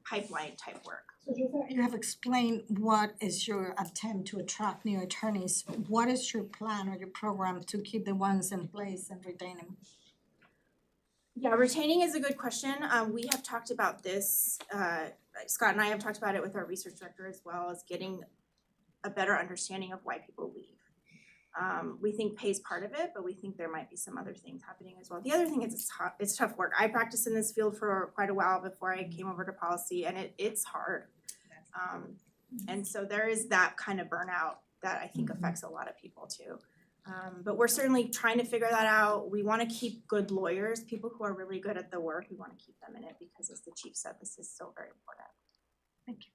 pipeline type work. So you have explained what is your attempt to attract new attorneys. What is your plan or your program to keep the ones in place and retain them? Yeah, retaining is a good question. We have talked about this, Scott and I have talked about it with our research director as well, as getting a better understanding of why people leave. We think pay is part of it, but we think there might be some other things happening as well. The other thing is it's tough work. I practiced in this field for quite a while before I came over to policy, and it's hard. And so there is that kind of burnout that I think affects a lot of people too. But we're certainly trying to figure that out. We want to keep good lawyers, people who are really good at the work. We want to keep them in it because, as the chief said, this is so very important. Thank you.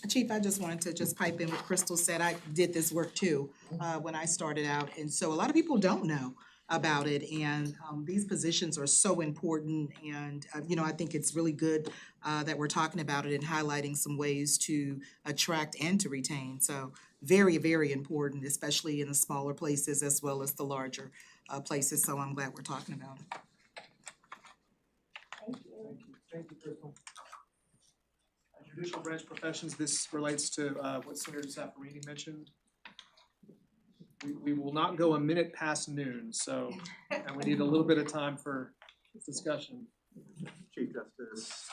Chief, I just wanted to just pipe in what Crystal said. I did this work too when I started out, and so a lot of people don't know about it, and these positions are so important, and I think it's really good that we're talking about it and highlighting some ways to attract and to retain. So very, very important, especially in the smaller places as well as the larger places. So I'm glad we're talking about it. Thank you. Thank you, Crystal. Judicial branch professions, this relates to what Senator Zaffarini mentioned. We will not go a minute past noon, so and we need a little bit of time for discussion. Chief Justice,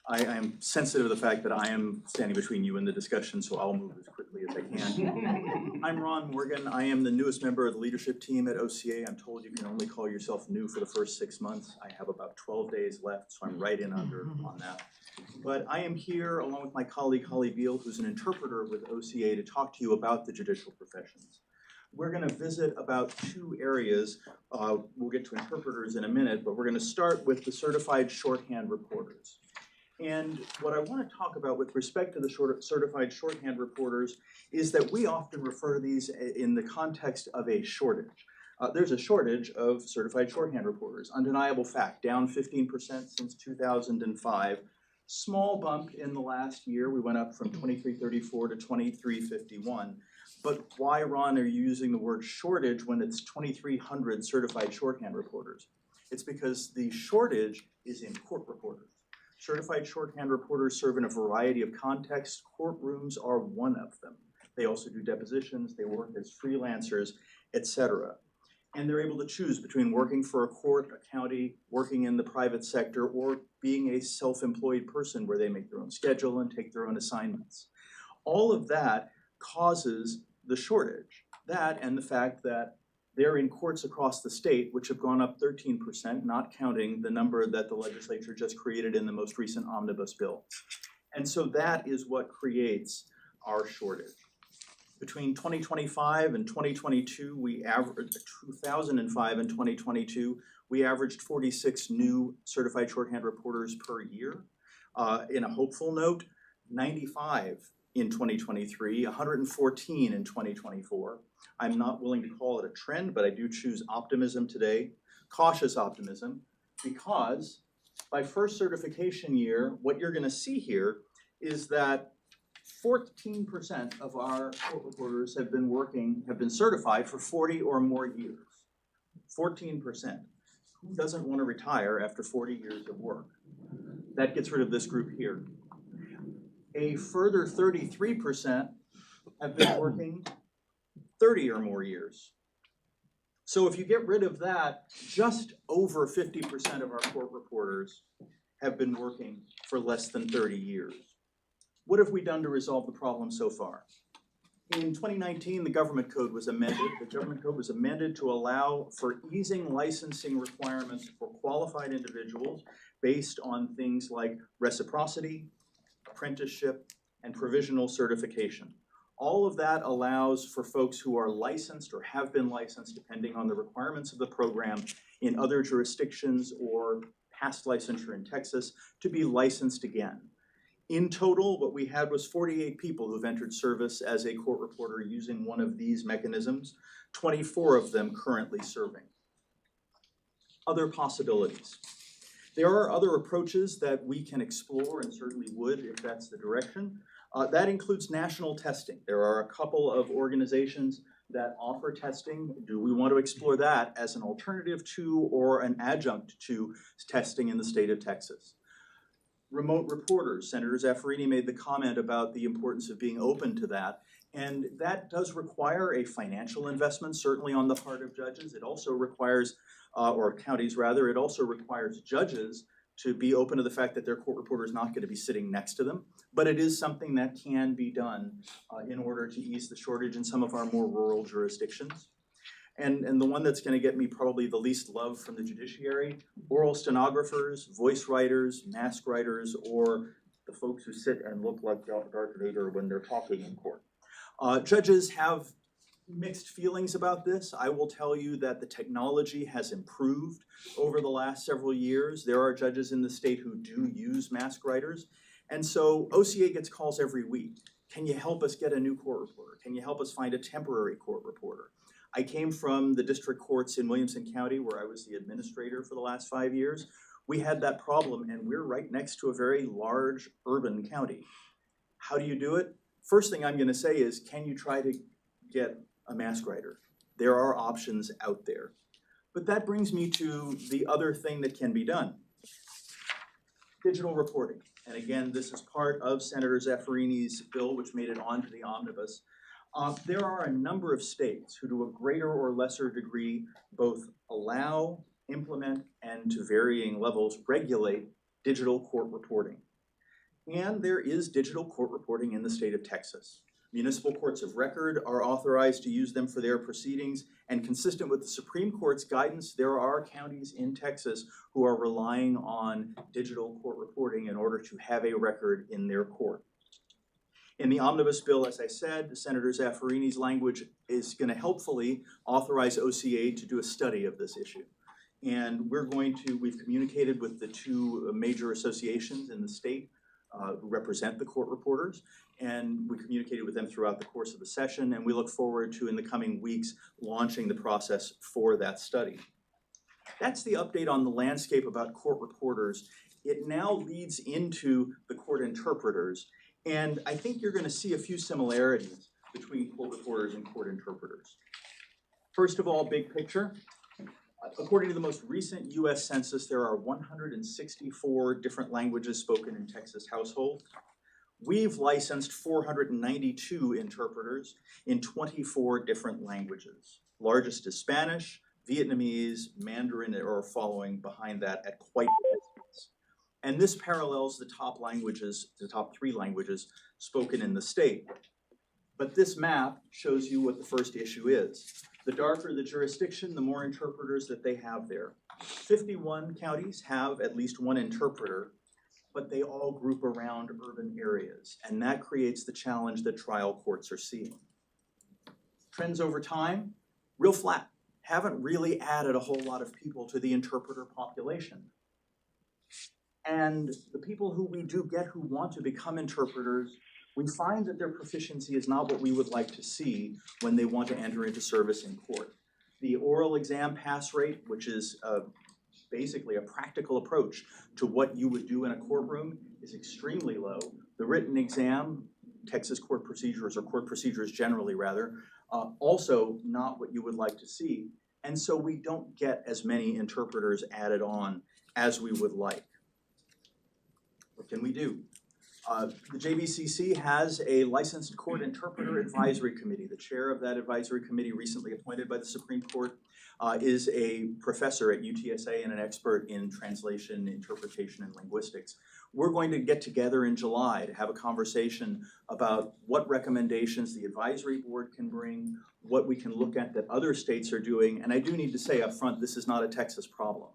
I am sensitive to the fact that I am standing between you and the discussion, so I'll move as quickly as I can. I'm Ron Morgan. I am the newest member of the leadership team at OCA. I'm told you can only call yourself new for the first 6 months. I have about 12 days left, so I'm right in under on that. But I am here along with my colleague Holly Beal, who's an interpreter with OCA, to talk to you about the judicial professions. We're going to visit about 2 areas. We'll get to interpreters in a minute, but we're going to start with the certified shorthand reporters. And what I want to talk about with respect to the certified shorthand reporters is that we often refer to these in the context of a shortage. There's a shortage of certified shorthand reporters. Undeniable fact, down 15% since 2005. Small bump in the last year. We went up from 2334 to 2351. But why, Ron, are you using the word shortage when it's 2,300 certified shorthand reporters? It's because the shortage is in court reporters. Certified shorthand reporters serve in a variety of contexts. Courtrooms are one of them. They also do depositions, they work as freelancers, etc. And they're able to choose between working for a court, a county, working in the private sector, or being a self-employed person where they make their own schedule and take their own assignments. All of that causes the shortage. That and the fact that they're in courts across the state, which have gone up 13%, not counting the number that the legislature just created in the most recent omnibus bill. And so that is what creates our shortage. Between 2025 and 2022, we averaged 2005 and 2022, we averaged 46 new certified shorthand reporters per year. In a hopeful note, 95 in 2023, 114 in 2024. I'm not willing to call it a trend, but I do choose optimism today, cautious optimism, because by first certification year, what you're going to see here is that 14% of our court reporters have been certified for 40 or more years. 14%. Who doesn't want to retire after 40 years of work? That gets rid of this group here. A further 33% have been working 30 or more years. So if you get rid of that, just over 50% of our court reporters have been working for less than 30 years. What have we done to resolve the problem so far? In 2019, the government code was amended. The government code was amended to allow for easing licensing requirements for qualified individuals based on things like reciprocity, apprenticeship, and provisional certification. All of that allows for folks who are licensed or have been licensed, depending on the requirements of the program, in other jurisdictions or past licensure in Texas, to be licensed again. In total, what we had was 48 people who've entered service as a court reporter using one of these mechanisms, 24 of them currently serving. Other possibilities. There are other approaches that we can explore and certainly would if that's the direction. That includes national testing. There are a couple of organizations that offer testing. Do we want to explore that as an alternative to or an adjunct to testing in the state of Texas? Remote reporters, Senator Zaffarini made the comment about the importance of being open to that, and that does require a financial investment, certainly on the part of judges. It also requires, or counties rather, it also requires judges to be open to the fact that their court reporter is not going to be sitting next to them, but it is something that can be done in order to ease the shortage in some of our more rural jurisdictions. And the one that's going to get me probably the least love from the judiciary, oral stenographers, voice writers, mask writers, or the folks who sit and look like Darth Vader when they're talking in court. Judges have mixed feelings about this. I will tell you that the technology has improved over the last several years. There are judges in the state who do use mask writers. And so OCA gets calls every week. Can you help us get a new court reporter? Can you help us find a temporary court reporter? I came from the district courts in Williamson County, where I was the administrator for the last 5 years. We had that problem, and we're right next to a very large urban county. How do you do it? First thing I'm going to say is, can you try to get a mask writer? There are options out there. But that brings me to the other thing that can be done. Digital reporting. And again, this is part of Senator Zaffarini's bill, which made it onto the omnibus. There are a number of states who, to a greater or lesser degree, both allow, implement, and to varying levels, regulate digital court reporting. And there is digital court reporting in the state of Texas. Municipal courts of record are authorized to use them for their proceedings, and consistent with the Supreme Court's guidance, there are counties in Texas who are relying on digital court reporting in order to have a record in their court. In the omnibus bill, as I said, Senator Zaffarini's language is going to helpfully authorize OCA to do a study of this issue. And we've communicated with the two major associations in the state who represent the court reporters, and we communicated with them throughout the course of the session, and we look forward to, in the coming weeks, launching the process for that study. That's the update on the landscape about court reporters. It now leads into the court interpreters, and I think you're going to see a few similarities between court reporters and court interpreters. First of all, big picture. According to the most recent US Census, there are 164 different languages spoken in Texas households. We've licensed 492 interpreters in 24 different languages. Largest is Spanish, Vietnamese, Mandarin are following behind that at quite a distance. And this parallels the top languages, the top 3 languages spoken in the state. But this map shows you what the first issue is. The darker the jurisdiction, the more interpreters that they have there. 51 counties have at least one interpreter, but they all group around urban areas, and that creates the challenge that trial courts are seeing. Trends over time, real flat. Haven't really added a whole lot of people to the interpreter population. And the people who we do get who want to become interpreters, we find that their proficiency is not what we would like to see when they want to enter into service in court. The oral exam pass rate, which is basically a practical approach to what you would do in a courtroom, is extremely low. The written exam, Texas court procedures, or court procedures generally rather, also not what you would like to see. And so we don't get as many interpreters added on as we would like. What can we do? The JVCC has a licensed court interpreter advisory committee. The chair of that advisory committee, recently appointed by the Supreme Court, is a professor at UTSA and an expert in translation, interpretation, and linguistics. We're going to get together in July to have a conversation about what recommendations the advisory board can bring, what we can look at that other states are doing. And I do need to say up front, this is not a Texas problem.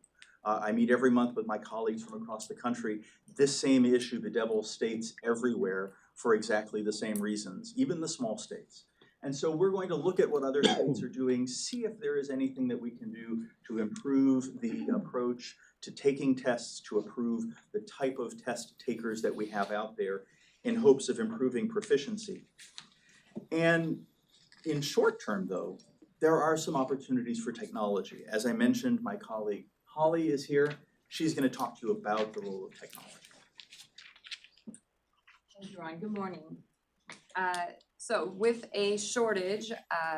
I meet every month with my colleagues from across the country. This same issue bedevils states everywhere for exactly the same reasons, even the small states. And so we're going to look at what other states are doing, see if there is anything that we can do to improve the approach to taking tests, to improve the type of test takers that we have out there in hopes of improving proficiency. And in short term, though, there are some opportunities for technology. As I mentioned, my colleague Holly is here. She's going to talk to you about the role of technology. Thank you, Ron. Good morning. So with a shortage,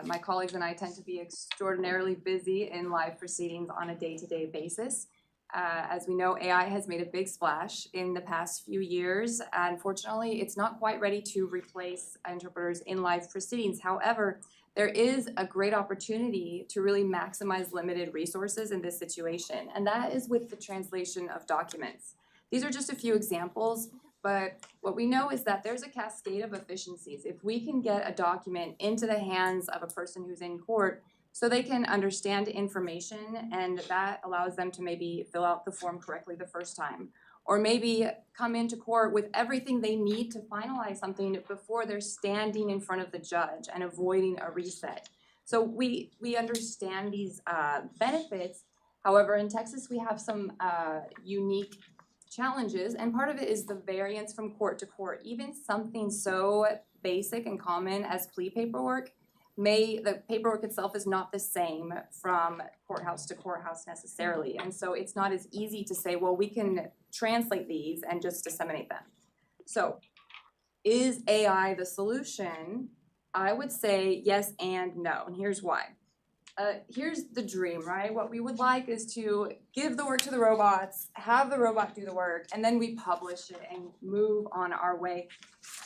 my colleagues and I tend to be extraordinarily busy in live proceedings on a day-to-day basis. As we know, AI has made a big splash in the past few years. Unfortunately, it's not quite ready to replace interpreters in live proceedings. However, there is a great opportunity to really maximize limited resources in this situation, and that is with the translation of documents. These are just a few examples, but what we know is that there's a cascade of efficiencies. If we can get a document into the hands of a person who's in court so they can understand information, and that allows them to maybe fill out the form correctly the first time, or maybe come into court with everything they need to finalize something before they're standing in front of the judge and avoiding a reset. So we understand these benefits. However, in Texas, we have some unique challenges, and part of it is the variance from court to court. Even something so basic and common as plea paperwork, the paperwork itself is not the same from courthouse to courthouse necessarily. And so it's not as easy to say, well, we can translate these and just disseminate them. So is AI the solution? I would say yes and no, and here's why. Here's the dream, right? What we would like is to give the work to the robots, have the robot do the work, and then we publish it and move on our way.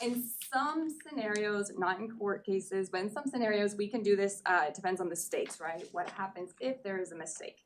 In some scenarios, not in court cases, but in some scenarios we can do this. It depends on the stakes, right? What happens if there is a mistake?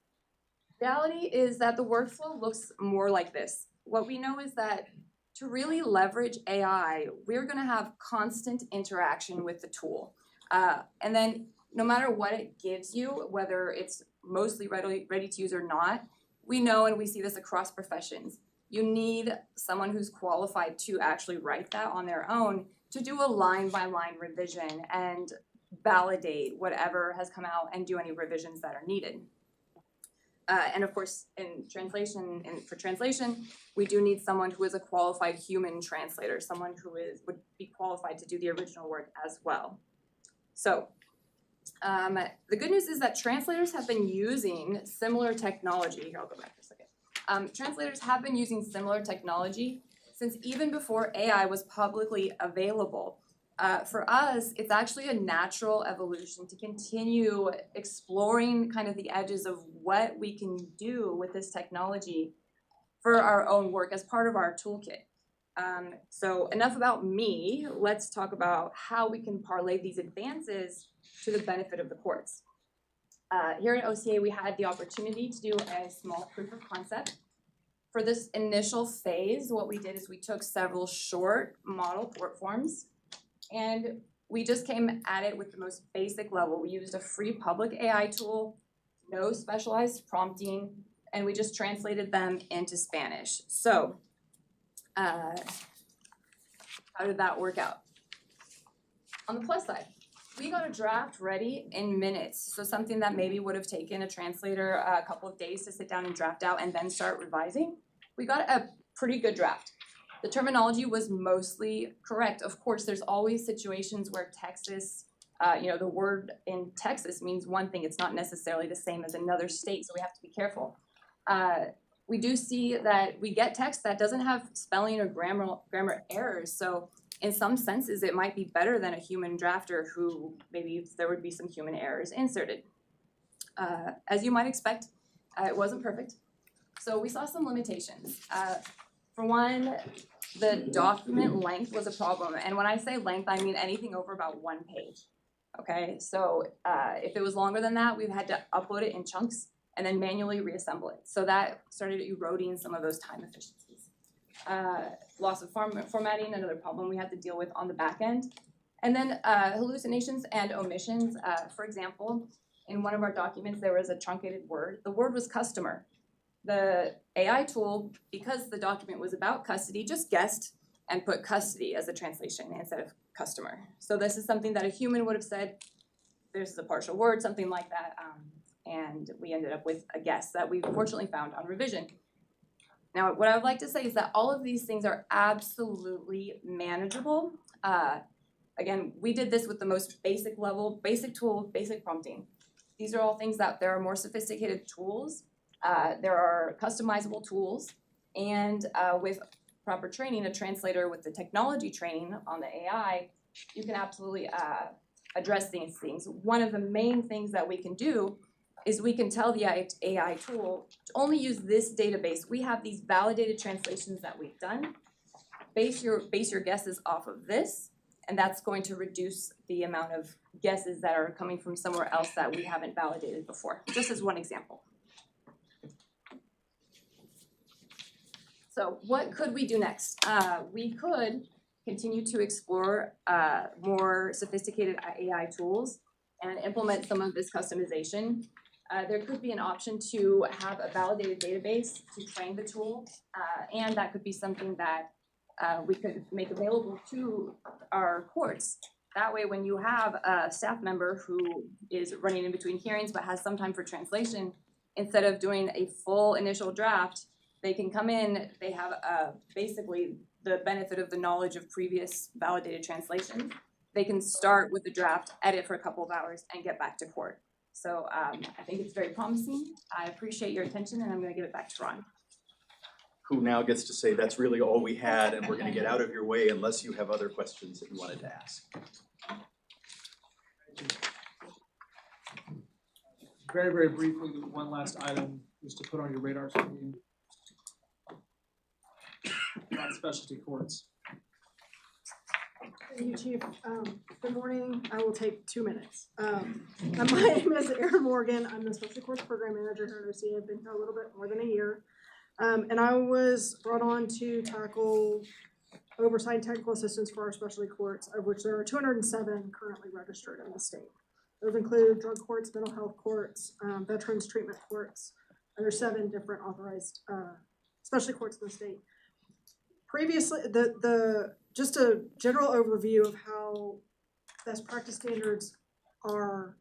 Reality is that the workflow looks more like this. What we know is that to really leverage AI, we're gonna have constant interaction with the tool. And then no matter what it gives you, whether it's mostly ready to use or not, we know and we see this across professions. You need someone who's qualified to actually write that on their own to do a line-by-line revision and validate whatever has come out and do any revisions that are needed. And of course, in translation, for translation, we do need someone who is a qualified human translator, someone who would be qualified to do the original work as well. So the good news is that translators have been using similar technology. Here, I'll go back for a second. Translators have been using similar technology since even before AI was publicly available. For us, it's actually a natural evolution to continue exploring kind of the edges of what we can do with this technology for our own work as part of our toolkit. So enough about me. Let's talk about how we can parlay these advances to the benefit of the courts. Here at OCA, we had the opportunity to do a small proof of concept. For this initial phase, what we did is we took several short model court forms, and we just came at it with the most basic level. We used a free public AI tool, no specialized prompting, and we just translated them into Spanish. So, how did that work out? On the plus side, we got a draft ready in minutes. So something that maybe would have taken a translator a couple of days to sit down and draft out and then start revising, we got a pretty good draft. The terminology was mostly correct. Of course, there's always situations where Texas, the word in Texas means one thing. It's not necessarily the same as another state, so we have to be careful. We do see that we get text that doesn't have spelling or grammar errors. So in some senses, it might be better than a human drafter who maybe there would be some human errors inserted. As you might expect, it wasn't perfect. So we saw some limitations. For one, the document length was a problem, and when I say length, I mean anything over about 1 page. Okay, so if it was longer than that, we've had to upload it in chunks and then manually reassemble it. So that started eroding some of those time efficiencies. Loss of formatting, another problem we had to deal with on the back end. And then hallucinations and omissions. For example, in one of our documents, there was a truncated word. The word was customer. The AI tool, because the document was about custody, just guessed and put custody as a translation instead of customer. So this is something that a human would have said, this is a partial word, something like that. And we ended up with a guess that we fortunately found on revision. Now, what I would like to say is that all of these things are absolutely manageable. Again, we did this with the most basic level, basic tool, basic prompting. These are all things that there are more sophisticated tools. There are customizable tools. And with proper training, a translator with the technology training on the AI, you can absolutely address these things. One of the main things that we can do is we can tell the AI tool to only use this database. We have these validated translations that we've done. Base your guesses off of this, and that's going to reduce the amount of guesses that are coming from somewhere else that we haven't validated before, just as one example. So what could we do next? We could continue to explore more sophisticated AI tools and implement some of this customization. There could be an option to have a validated database to train the tool, and that could be something that we could make available to our courts. That way, when you have a staff member who is running in between hearings but has some time for translation, instead of doing a full initial draft, they can come in, they have basically the benefit of the knowledge of previous validated translation. They can start with the draft, edit for a couple of hours, and get back to court. So I think it's very promising. I appreciate your attention, and I'm going to give it back to Ron. Who now gets to say that's really all we had, and we're going to get out of your way unless you have other questions that you wanted to ask. Very, very briefly, one last item just to put on your radar screen. About specialty courts. Thank you, Chief. Good morning. I will take 2 minutes. My name is Erin Morgan. I'm the Specialty Courts Program Manager here at OCA. I've been here a little bit more than a year. And I was brought on to tackle oversight and technical assistance for our specialty courts, of which there are 207 currently registered in the state. Those include drug courts, mental health courts, veterans treatment courts, and there's 7 different authorized specialty courts in the state. Previously, just a general overview of how best practice standards are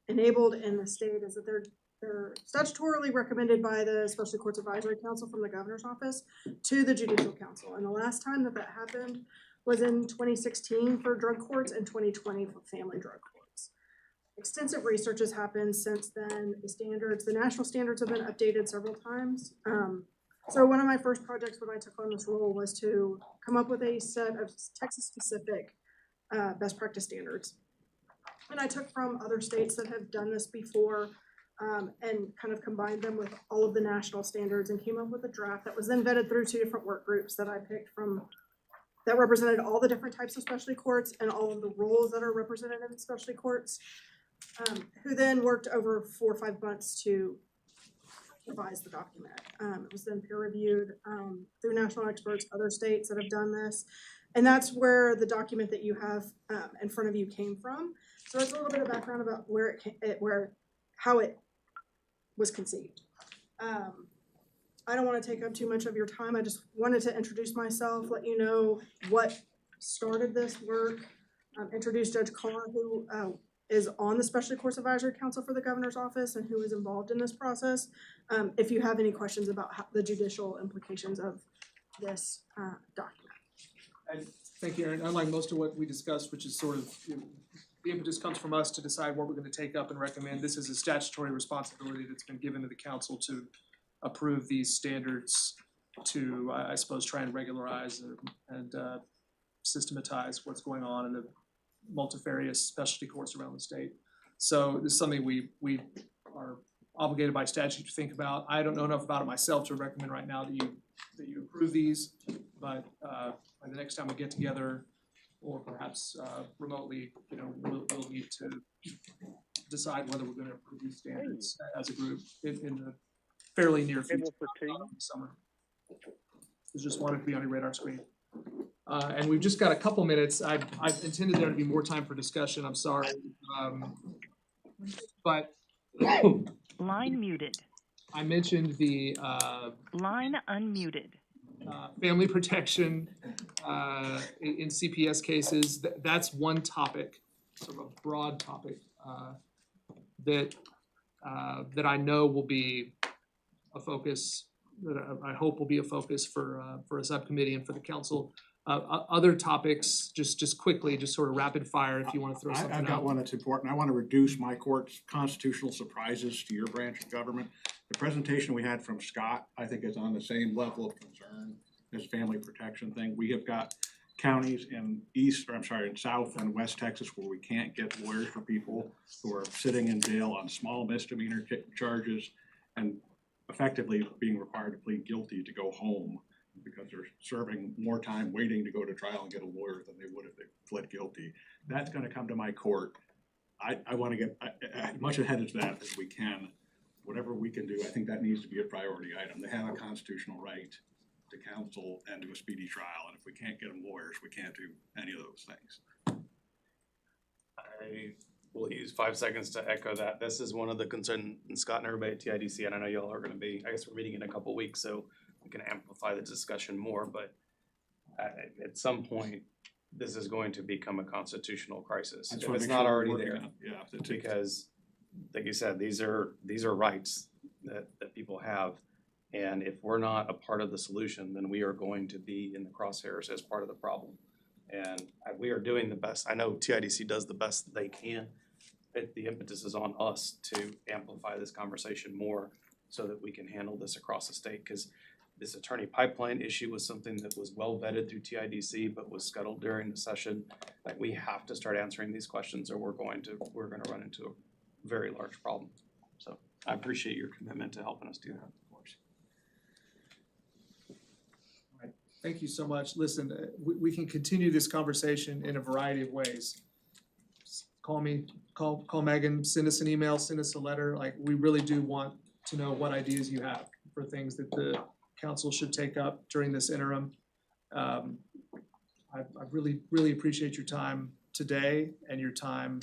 enabled in the state is that they're statutorily recommended by the Specialty Courts Advisory Council from the Governor's Office to the Judicial Council. And the last time that happened was in 2016 for drug courts and 2020 for family drug courts. Extensive research has happened since then. The national standards have been updated several times. So one of my first projects when I took on this role was to come up with a set of Texas-specific best practice standards. And I took from other states that have done this before and kind of combined them with all of the national standards and came up with a draft that was then vetted through 2 different work groups that I picked from that represented all the different types of specialty courts and all of the roles that are represented in specialty courts, who then worked over 4 or 5 months to revise the document. It was then peer reviewed through national experts, other states that have done this. And that's where the document that you have in front of you came from. So that's a little bit of background about how it was conceived. I don't want to take up too much of your time. I just wanted to introduce myself, let you know what started this work, introduce Judge Carr, who is on the Specialty Courts Advisory Council for the Governor's Office and who is involved in this process. If you have any questions about the judicial implications of this document. And thank you, Erin. Unlike most of what we discussed, which is sort of, the impetus comes from us to decide what we're going to take up and recommend. This is a statutory responsibility that's been given to the council to approve these standards to, I suppose, try and regularize and systematize what's going on in the multifarious specialty courts around the state. So this is something we are obligated by statute to think about. I don't know enough about it myself to recommend right now that you approve these, but by the next time we get together, or perhaps remotely, we'll need to decide whether we're gonna approve these standards as a group in the fairly near future, not in the summer. Just wanted to be on your radar screen. And we've just got a couple minutes. I've intended there to be more time for discussion, I'm sorry. But Line muted. I mentioned the Line unmuted. family protection in CPS cases. That's one topic, sort of a broad topic that I know will be a focus, that I hope will be a focus for a subcommittee and for the council. Other topics, just quickly, just sort of rapid fire, if you want to throw something out. I've got one that's important. I want to reduce my court's constitutional surprises to your branch of government. The presentation we had from Scott, I think, is on the same level of concern as family protection thing. We have got counties in in South and West Texas where we can't get lawyers for people who are sitting in jail on small misdemeanor charges and effectively being required to plead guilty to go home because they're serving more time waiting to go to trial and get a lawyer than they would if they pled guilty. That's gonna come to my court. I wanna get as much ahead of that as we can. Whatever we can do, I think that needs to be a priority item. They have a constitutional right to counsel and to a speedy trial, and if we can't get them lawyers, we can't do any of those things. I will use 5 seconds to echo that. This is one of the concerns, and Scott and everybody at TIDC, and I know y'all are gonna be, I guess we're meeting in a couple weeks, so we can amplify the discussion more, but at some point, this is going to become a constitutional crisis. That's If what it's makes not sure we're already working there. on it. Yeah, Because, like you said, these are rights that people have. And if we're not a part of the solution, then we are going to be in the crosshairs as part of the problem. And we are doing the best. I know TIDC does the best they can. The impetus is on us to amplify this conversation more so that we can handle this across the state. Because this attorney pipeline issue was something that was well vetted through TIDC, but was scuttled during the session. Like, we have to start answering these questions, or we're gonna run into a very large problem. So I appreciate your commitment to helping us do that. Thank you so much. Listen, we can continue this conversation in a variety of ways. Call me, call Megan, send us an email, send us a letter. Like, we really do want to know what ideas you have for things that the council should take up during this interim. I really appreciate your time today, and your time,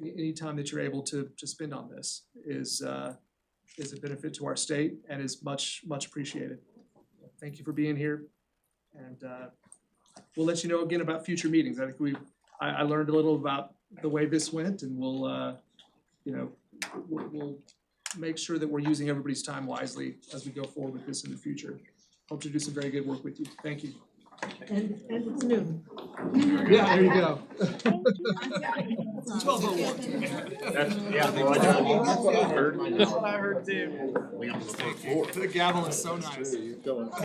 any time that you're able to spend on this is a benefit to our state and is much appreciated. Thank you for being here. And we'll let you know again about future meetings. I think I learned a little about the way this went, and we'll make sure that we're using everybody's time wisely as we go forward with this in the future. Hope to do some very good work with you. Thank you. And it's noon. Yeah, there you go. 12:01. That's what I heard too. The gavel is so nice.